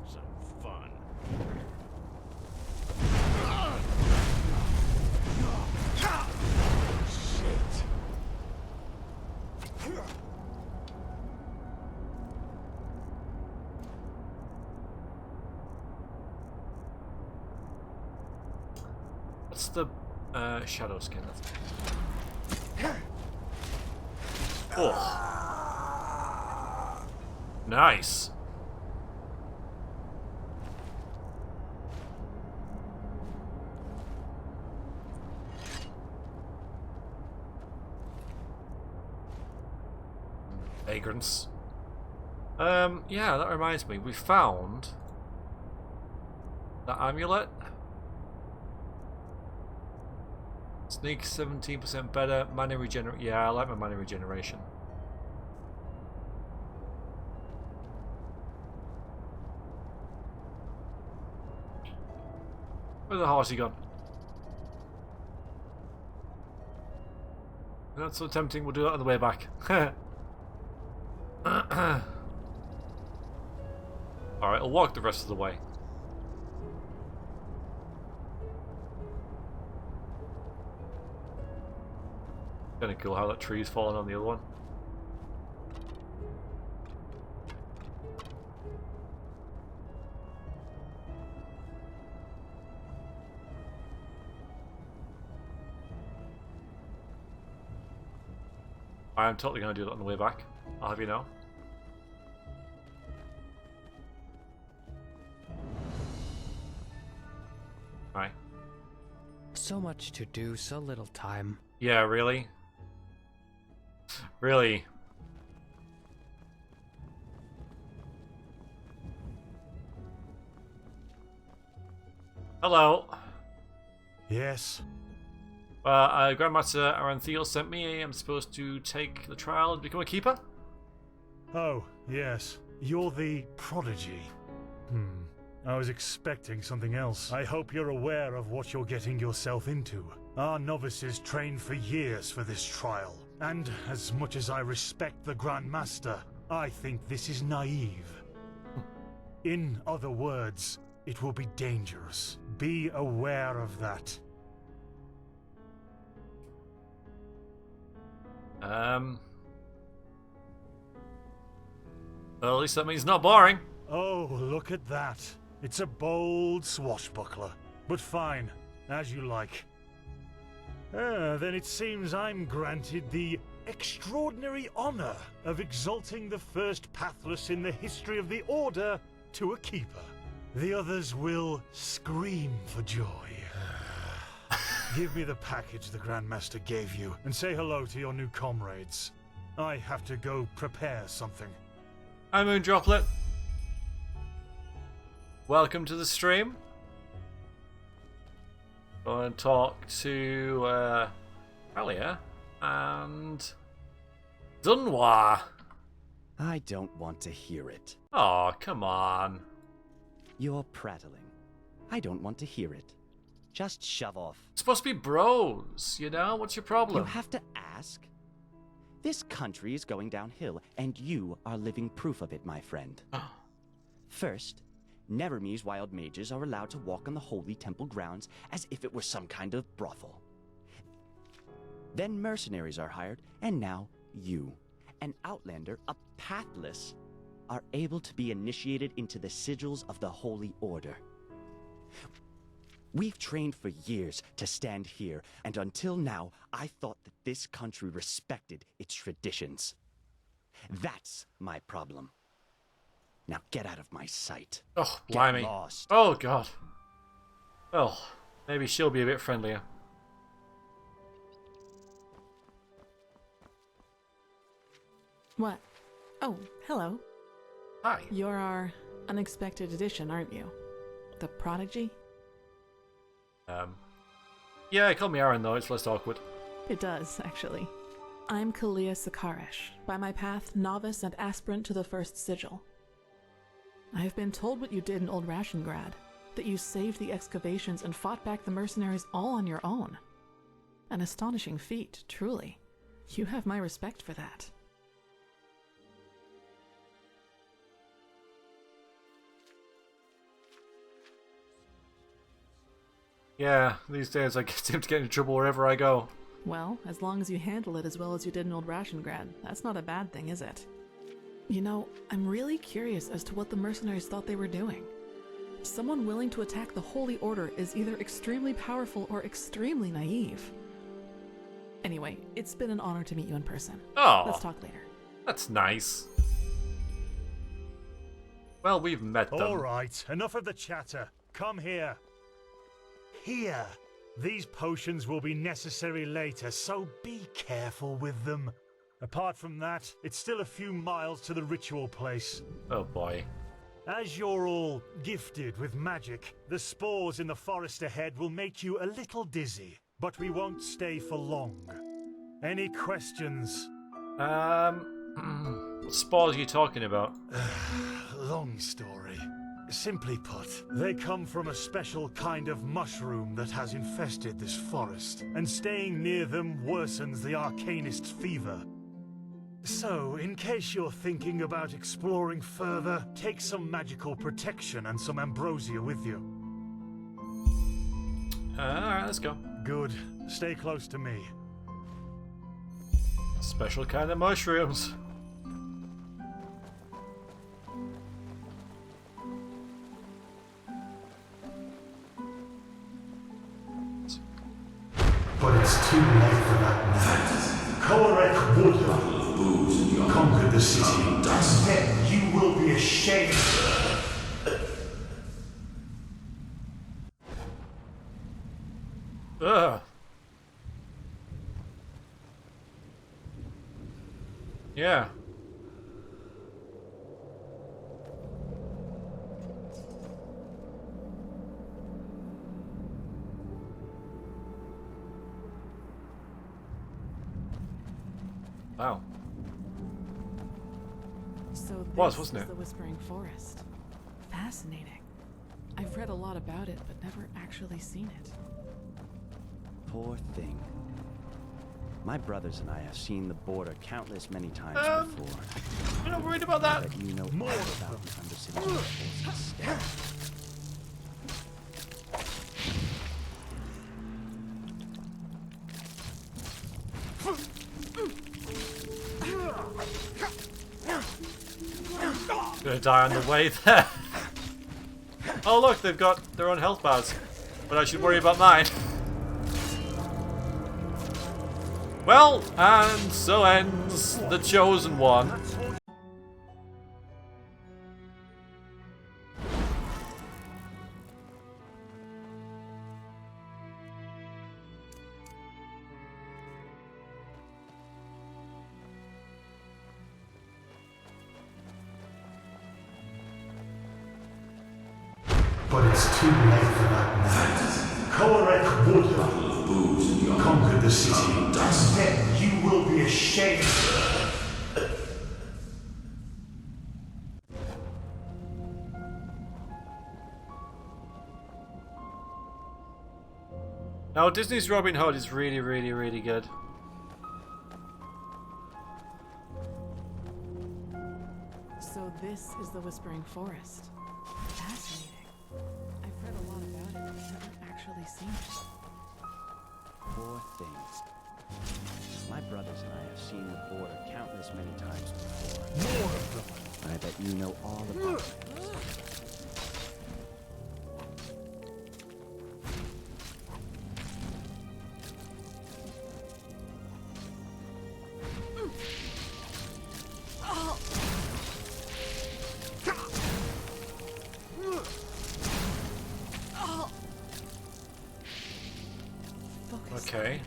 Speaker 9: Some fun.
Speaker 4: Shit.
Speaker 1: What's the shadow skin? Oh. Nice. Vagrants. Yeah, that reminds me. We found the amulet. Sneak 17% better. Mana regeneration. Yeah, I like my mana regeneration. Where's the horsey gone? That's so tempting. We'll do that on the way back. Alright, I'll walk the rest of the way. Kinda cool how that tree's fallen on the other one. I am totally going to do that on the way back. I'll have you know. Hi.
Speaker 10: So much to do, so little time.
Speaker 1: Yeah, really? Really? Hello.
Speaker 13: Yes.
Speaker 1: Grandmaster Aranthiel sent me. I'm supposed to take the trial and become a keeper?
Speaker 13: Oh, yes. You're the prodigy. I was expecting something else. I hope you're aware of what you're getting yourself into. Our novices trained for years for this trial. And as much as I respect the Grand Master, I think this is naive. In other words, it will be dangerous. Be aware of that.
Speaker 1: Well, at least that means not boring.
Speaker 13: Oh, look at that. It's a bold swashbuckler. But fine, as you like. Then it seems I'm granted the extraordinary honor of exalting the first pathless in the history of the Order to a keeper. The others will scream for joy. Give me the package the Grandmaster gave you, and say hello to your new comrades. I have to go prepare something.
Speaker 1: Hi, Moon Droplet. Welcome to the stream. Go and talk to Alia and Dunwa.
Speaker 14: I don't want to hear it.
Speaker 1: Oh, come on.
Speaker 14: You're prattling. I don't want to hear it. Just shove off.
Speaker 1: It's supposed to be bros, you know? What's your problem?
Speaker 14: You have to ask? This country is going downhill, and you are living proof of it, my friend. First, Nehrim's wild mages are allowed to walk on the holy temple grounds as if it were some kind of brothel. Then mercenaries are hired, and now you, an outlander, a pathless, are able to be initiated into the sigils of the Holy Order. We've trained for years to stand here, and until now, I thought that this country respected its traditions. That's my problem. Now get out of my sight.
Speaker 1: Oh, blimey.
Speaker 14: Get lost.
Speaker 1: Oh, God. Well, maybe she'll be a bit friendlier.
Speaker 2: What? Oh, hello.
Speaker 1: Hi.
Speaker 2: You're our unexpected addition, aren't you? The prodigy?
Speaker 1: Yeah, call me Aaron, though. It's less awkward.
Speaker 2: It does, actually. I'm Kalia Sakaresh, by my path novice and aspirant to the first sigil. I have been told what you did in Old Rashengrad, that you saved the excavations and fought back the mercenaries all on your own. An astonishing feat, truly. You have my respect for that.
Speaker 1: Yeah, these days I seem to get into trouble wherever I go.
Speaker 2: Well, as long as you handle it as well as you did in Old Rashengrad, that's not a bad thing, is it? You know, I'm really curious as to what the mercenaries thought they were doing. Someone willing to attack the Holy Order is either extremely powerful or extremely naive. Anyway, it's been an honor to meet you in person.
Speaker 1: Oh,
Speaker 2: let's talk later.
Speaker 1: That's nice. Well, we've met them.
Speaker 13: All right, enough of the chatter. Come here. Here. These potions will be necessary later, so be careful with them. Apart from that, it's still a few miles to the ritual place.
Speaker 1: Oh boy.
Speaker 13: As you're all gifted with magic, the spores in the forest ahead will make you a little dizzy, but we won't stay for long. Any questions?
Speaker 1: What spores are you talking about?
Speaker 13: Long story. Simply put, they come from a special kind of mushroom that has infested this forest, and staying near them worsens the arcanist's fever. So, in case you're thinking about exploring further, take some magical protection and some ambrosia with you.
Speaker 1: Alright, let's go.
Speaker 13: Good. Stay close to me.
Speaker 1: Special kind of mushrooms.
Speaker 13: But it's too late for that now. Korek would conquer the city, and then you will be ashamed.
Speaker 1: Ugh. Yeah. Wow.
Speaker 2: So this
Speaker 1: Wasn't
Speaker 2: is
Speaker 1: it?
Speaker 2: the Whispering Forest. Fascinating. I've read a lot about it, but never actually seen it.
Speaker 14: Poor thing. My brothers and I have seen the border countless many times before.
Speaker 1: You're not worried about that?
Speaker 14: But you know more about the Undersea's forces.
Speaker 1: Gonna die on the way there. Oh look, they've got their own health bars. But I should worry about mine. Well, and so ends The Chosen One.
Speaker 13: But it's too late for that now. Korek would conquer the city, and then you will be ashamed.
Speaker 1: Now, Disney's Robin Hood is really, really, really good.
Speaker 2: So this is the Whispering Forest. Fascinating. I've read a lot about it, but never actually seen it.
Speaker 14: Poor things. My brothers and I have seen the border countless many times before.
Speaker 13: More of them.
Speaker 14: I bet you know all about it.
Speaker 1: Okay.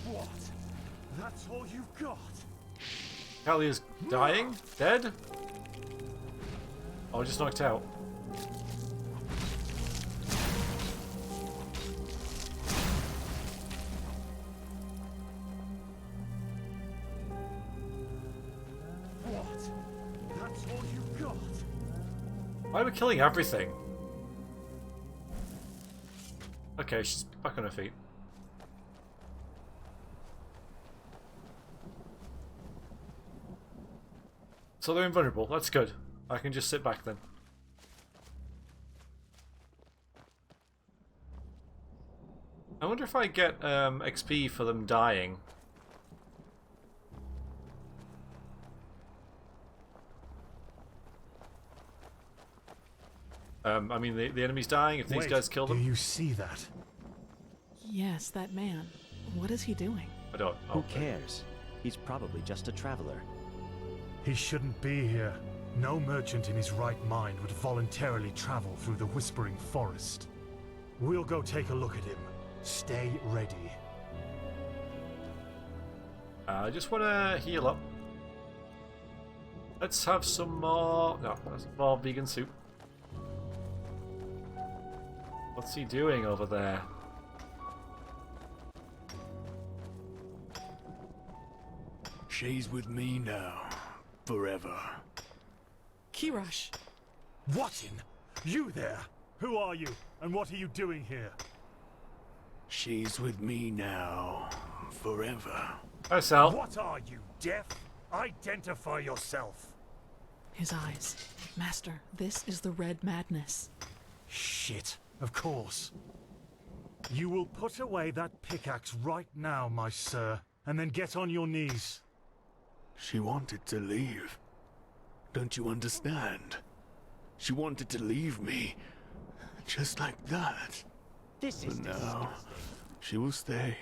Speaker 13: What? That's all you've got?
Speaker 1: Callie is dying? Dead? Oh, just knocked out.
Speaker 13: What? That's all you've got?
Speaker 1: Why are we killing everything? Okay, she's back on her feet. So they're invulnerable. That's good. I can just sit back then. I wonder if I get XP for them dying. I mean, the enemy's dying if these guys kill them.
Speaker 13: Do you see that?
Speaker 2: Yes, that man. What is he doing?
Speaker 1: I don't.
Speaker 14: Who cares? He's probably just a traveler.
Speaker 13: He shouldn't be here. No merchant in his right mind would voluntarily travel through the Whispering Forest. We'll go take a look at him. Stay ready.
Speaker 1: I just want to heal up. Let's have some more. No, that's more vegan soup. What's he doing over there?
Speaker 9: She's with me now, forever.
Speaker 2: Kirash!
Speaker 13: What in? You there? Who are you? And what are you doing here?
Speaker 9: She's with me now, forever.
Speaker 1: Hi, Sal.
Speaker 13: What are you, deaf? Identify yourself.
Speaker 2: His eyes. Master, this is the Red Madness.
Speaker 13: Shit, of course. You will put away that pickaxe right now, my sir, and then get on your knees.
Speaker 9: She wanted to leave. Don't you understand? She wanted to leave me. Just like that.
Speaker 14: This is
Speaker 9: But now, she will stay.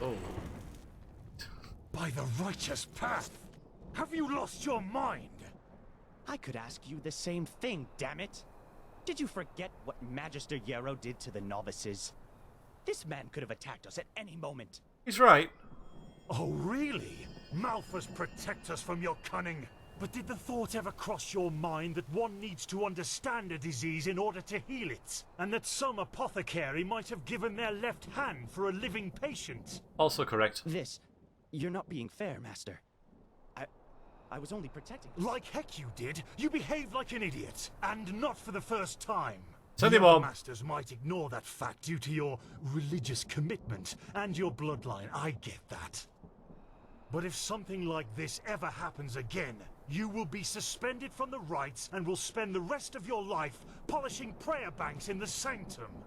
Speaker 1: Oh.
Speaker 13: By the righteous path! Have you lost your mind?
Speaker 14: I could ask you the same thing, damn it! Did you forget what Magister Yarrow did to the novices? This man could have attacked us at any moment.
Speaker 1: He's right.
Speaker 13: Oh, really? Malphus, protect us from your cunning. But did the thought ever cross your mind that one needs to understand a disease in order to heal it? And that some apothecary might have given their left hand for a living patient?
Speaker 1: Also correct.
Speaker 14: You're not being fair, Master. I was only protecting us.
Speaker 13: Like heck you did. You behaved like an idiot. And not for the first time.
Speaker 1: Send
Speaker 13: The
Speaker 1: him
Speaker 13: other
Speaker 1: on.
Speaker 13: masters might ignore that fact due to your religious commitment and your bloodline. I get that. But if something like this ever happens again, you will be suspended from the rites and will spend the rest of your life polishing prayer banks in the sanctum.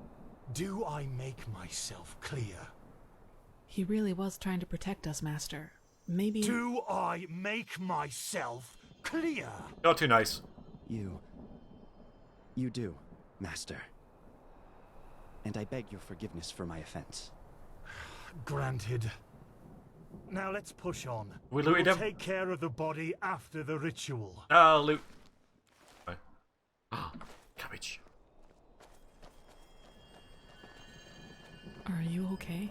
Speaker 13: Do I make myself clear?
Speaker 2: He really was trying to protect us, Master. Maybe...
Speaker 13: Do I make myself clear?
Speaker 1: Not too nice.
Speaker 14: You do, Master. And I beg your forgiveness for my offense.
Speaker 13: Granted. Now let's push on.
Speaker 1: We looted him.
Speaker 13: Take care of the body after the ritual.
Speaker 1: Loot. Cabbage.
Speaker 2: Are you okay?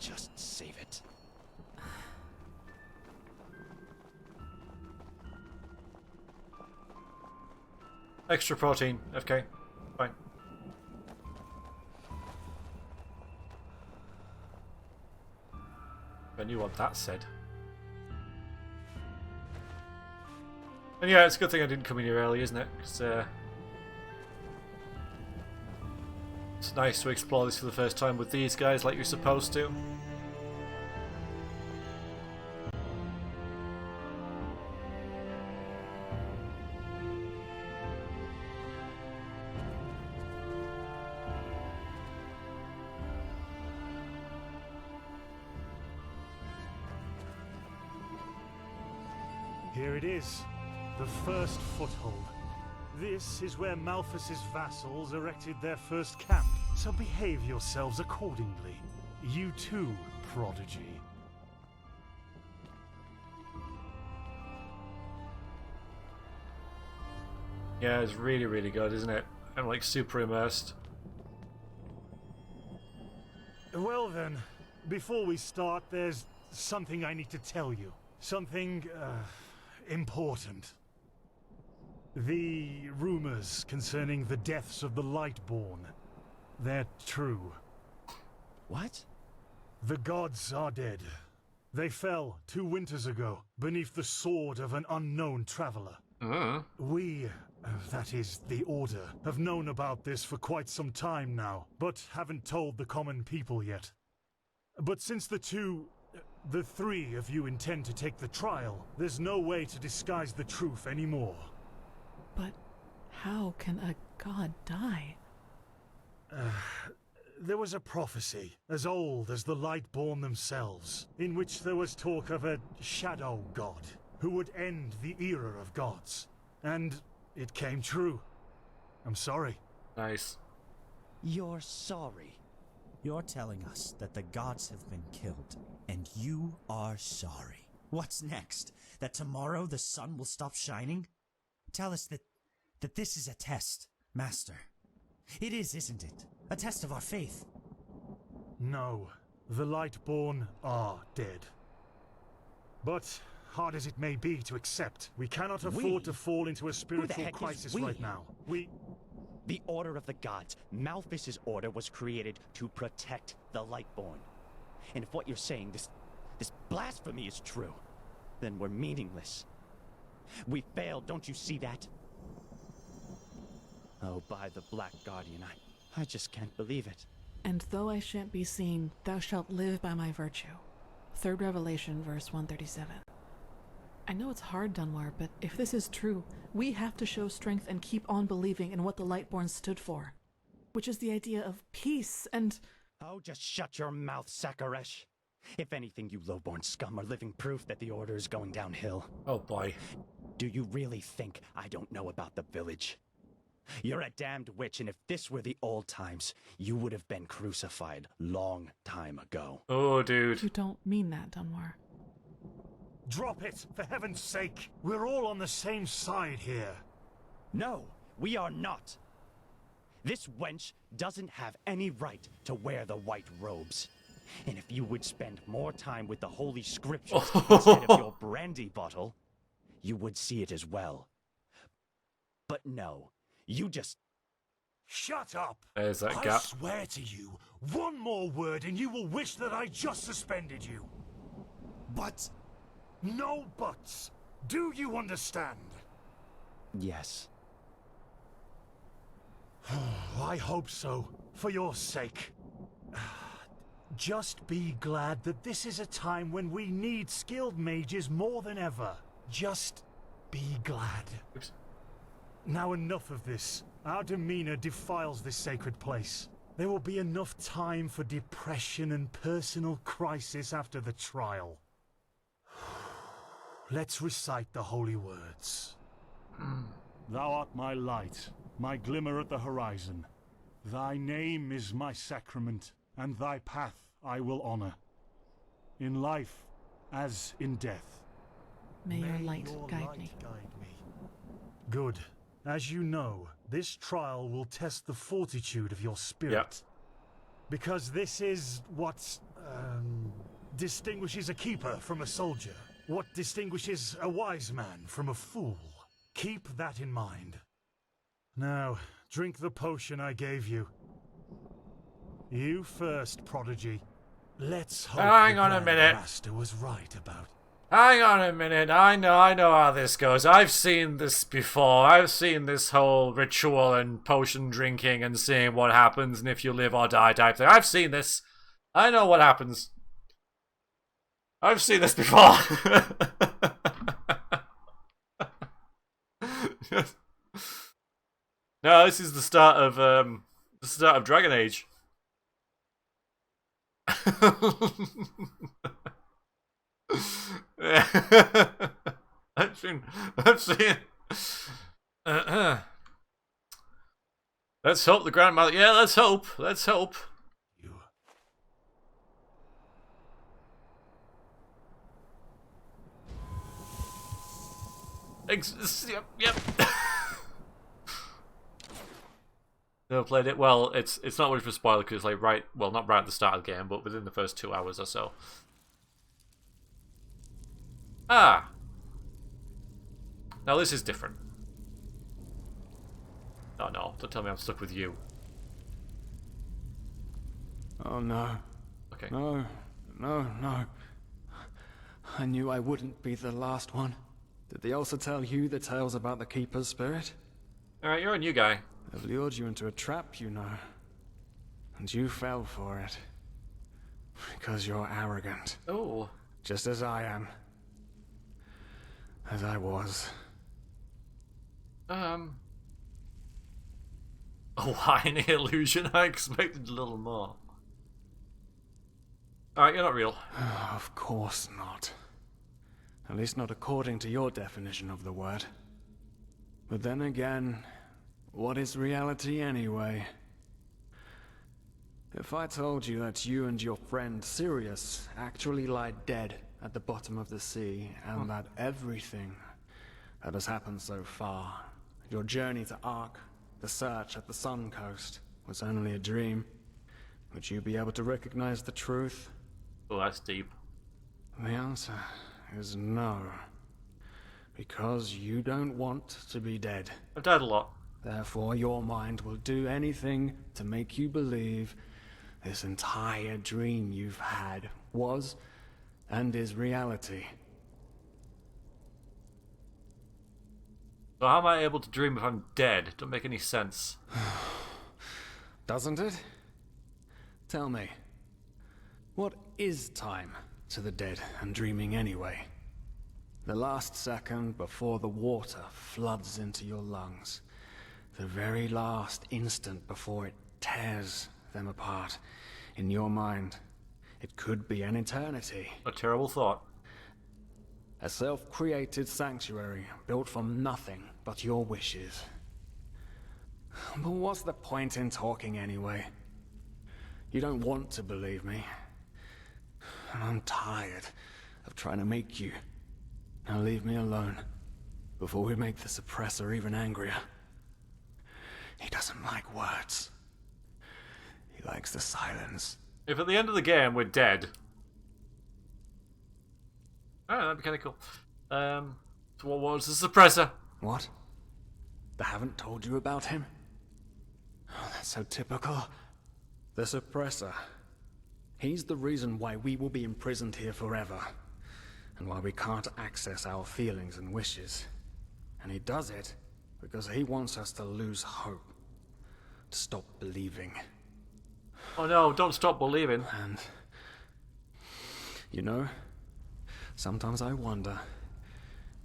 Speaker 14: Just save it.
Speaker 1: Extra protein. FK. Fine. I knew what that said. And yeah, it's a good thing I didn't come in here early, isn't it? Because it's nice to explore this for the first time with these guys like you're supposed to.
Speaker 13: Here it is, the first foothold. This is where Malphus's vassals erected their first camp, so behave yourselves accordingly. You too, prodigy.
Speaker 1: Yeah, it's really, really good, isn't it? I'm like super immersed.
Speaker 13: Well then, before we start, there's something I need to tell you. Something, important. The rumors concerning the deaths of the Lightborn, they're true.
Speaker 14: What?
Speaker 13: The gods are dead. They fell 2 winters ago, beneath the sword of an unknown traveler. We, that is, the Order, have known about this for quite some time now, but haven't told the common people yet. But since the 3 of you intend to take the trial, there's no way to disguise the truth anymore.
Speaker 2: But how can a god die?
Speaker 13: There was a prophecy, as old as the Lightborn themselves, in which there was talk of a shadow god, who would end the era of gods. And it came true. I'm sorry.
Speaker 1: Nice.
Speaker 14: You're sorry?
Speaker 15: You're telling us that the gods have been killed, and you are sorry. What's next? That tomorrow the sun will stop shining? Tell us that this is a test, Master. It is, isn't it? A test of our faith.
Speaker 13: No, the Lightborn are dead. But, hard as it may be to accept, we cannot afford to fall into a spiritual crisis right now.
Speaker 14: The Order of the Gods, Malphus's order, was created to protect the Lightborn. And if what you're saying, this blasphemy is true, then we're meaningless. We failed, don't you see that? Oh, by the Black Guardian, I just can't believe it.
Speaker 2: And though I shan't be seen, thou shalt live by my virtue. 3rd Revelation, verse 137. I know it's hard, Dunwar, but if this is true, we have to show strength and keep on believing in what the Lightborn stood for. Which is the idea of peace and...
Speaker 14: Oh, just shut your mouth, Sakaresh. If anything, you lowborn scum are living proof that the Order is going downhill.
Speaker 1: Oh boy.
Speaker 14: Do you really think I don't know about the village? You're a damned witch, and if this were the old times, you would have been crucified long time ago.
Speaker 1: Oh, dude.
Speaker 2: You don't mean that, Dunmore.
Speaker 13: Drop it, for heaven's sake! We're all on the same side here.
Speaker 14: No, we are not. This wench doesn't have any right to wear the white robes. And if you would spend more time with the Holy Scriptures instead of your brandy bottle, you would see it as well. But no, you just...
Speaker 13: Shut up!
Speaker 1: There's that
Speaker 13: I
Speaker 1: gap.
Speaker 13: swear to you, one more word and you will wish that I just suspended you.
Speaker 15: But...
Speaker 13: No buts. Do you understand?
Speaker 14: Yes.
Speaker 13: I hope so, for your sake. Just be glad that this is a time when we need skilled mages more than ever. Just be glad.
Speaker 1: Oops.
Speaker 13: Now enough of this. Our demeanor defiles this sacred place. There will be enough time for depression and personal crisis after the trial. Let's recite the holy words. Thou art my light, my glimmer at the horizon. Thy name is my sacrament, and thy path I will honor. In life as in death.
Speaker 2: May your light guide me.
Speaker 13: Good. As you know, this trial will test the fortitude of your spirit.
Speaker 1: Yep.
Speaker 13: Because this is what distinguishes a keeper from a soldier. What distinguishes a wise man from a fool. Keep that in mind. Now, drink the potion I gave you. You first, Prodigy. Let's hope
Speaker 1: Hang
Speaker 13: the
Speaker 1: on a
Speaker 13: Grand
Speaker 1: minute.
Speaker 13: Master was right about...
Speaker 1: Hang on a minute. I know how this goes. I've seen this before. I've seen this whole ritual and potion drinking and seeing what happens and if you live or die type thing. I've seen this. I know what happens. I've seen this before. No, this is the start of Dragon Age. I've seen. Let's hope the grandmother. Yeah, let's hope. Let's hope. Yep. Never played it. Well, it's not much of a spoiler because it's like not right at the start of the game, but within the first 2 hours or so. Ah. Now this is different. Oh no, don't tell me I'm stuck with you.
Speaker 16: Oh no.
Speaker 1: Okay.
Speaker 16: No. I knew I wouldn't be the last one. Did they also tell you the tales about the Keeper's spirit?
Speaker 1: Alright, you're a new guy.
Speaker 16: They've lured you into a trap, you know. And you fell for it. Because you're arrogant.
Speaker 1: Oh.
Speaker 16: Just as I am. As I was.
Speaker 1: A whiny illusion? I expected a little more. Alright, you're not real.
Speaker 16: Of course not. At least not according to your definition of the word. But then again, what is reality anyway? If I told you that you and your friend Sirius actually lie dead at the bottom of the sea, and that everything that has happened so far, your journey to Ark, the search at the Sun Coast, was only a dream, would you be able to recognize the truth?
Speaker 1: Oh, that's deep.
Speaker 16: The answer is no. Because you don't want to be dead.
Speaker 1: I've died a lot.
Speaker 16: Therefore, your mind will do anything to make you believe this entire dream you've had was and is reality.
Speaker 1: So how am I able to dream if I'm dead? Don't make any sense.
Speaker 16: Doesn't it? Tell me, what is time to the dead and dreaming anyway? The last second before the water floods into your lungs. The very last instant before it tears them apart in your mind. It could be an eternity.
Speaker 1: A terrible thought.
Speaker 16: A self-created sanctuary built from nothing but your wishes. But what's the point in talking anyway? You don't want to believe me. And I'm tired of trying to make you. Now leave me alone, before we make the suppressor even angrier. He doesn't like words. He likes the silence.
Speaker 1: If at the end of the game we're dead... Oh, that'd be kind of cool. So what was the suppressor?
Speaker 16: What? They haven't told you about him? Oh, that's so typical. The suppressor. He's the reason why we will be imprisoned here forever. And why we can't access our feelings and wishes. And he does it because he wants us to lose hope. To stop believing.
Speaker 1: Oh no, don't stop believing.
Speaker 16: And... you know, sometimes I wonder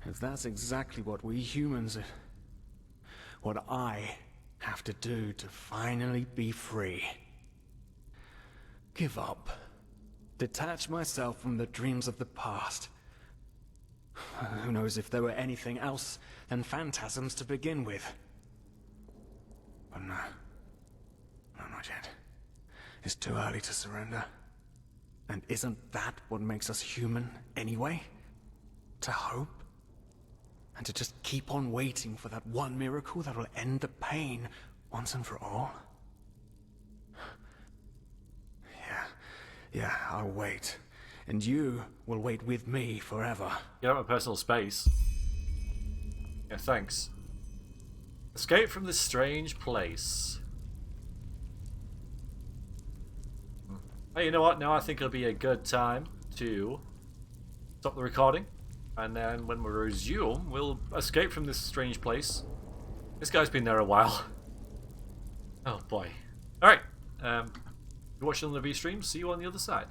Speaker 16: if that's exactly what we humans... what I have to do to finally be free. Give up. Detach myself from the dreams of the past. Who knows if there were anything else than phantasms to begin with. But no. No, not yet. It's too early to surrender. And isn't that what makes us human, anyway? To hope? And to just keep on waiting for that one miracle that will end the pain once and for all? Yeah, I'll wait. And you will wait with me forever.
Speaker 1: Get out of my personal space. Yeah, thanks. Escape from this strange place. Hey, you know what? Now I think it'll be a good time to stop the recording. And then when we resume, we'll escape from this strange place. This guy's been there a while. Oh boy. Alright. You're watching on the V stream. See you on the other side.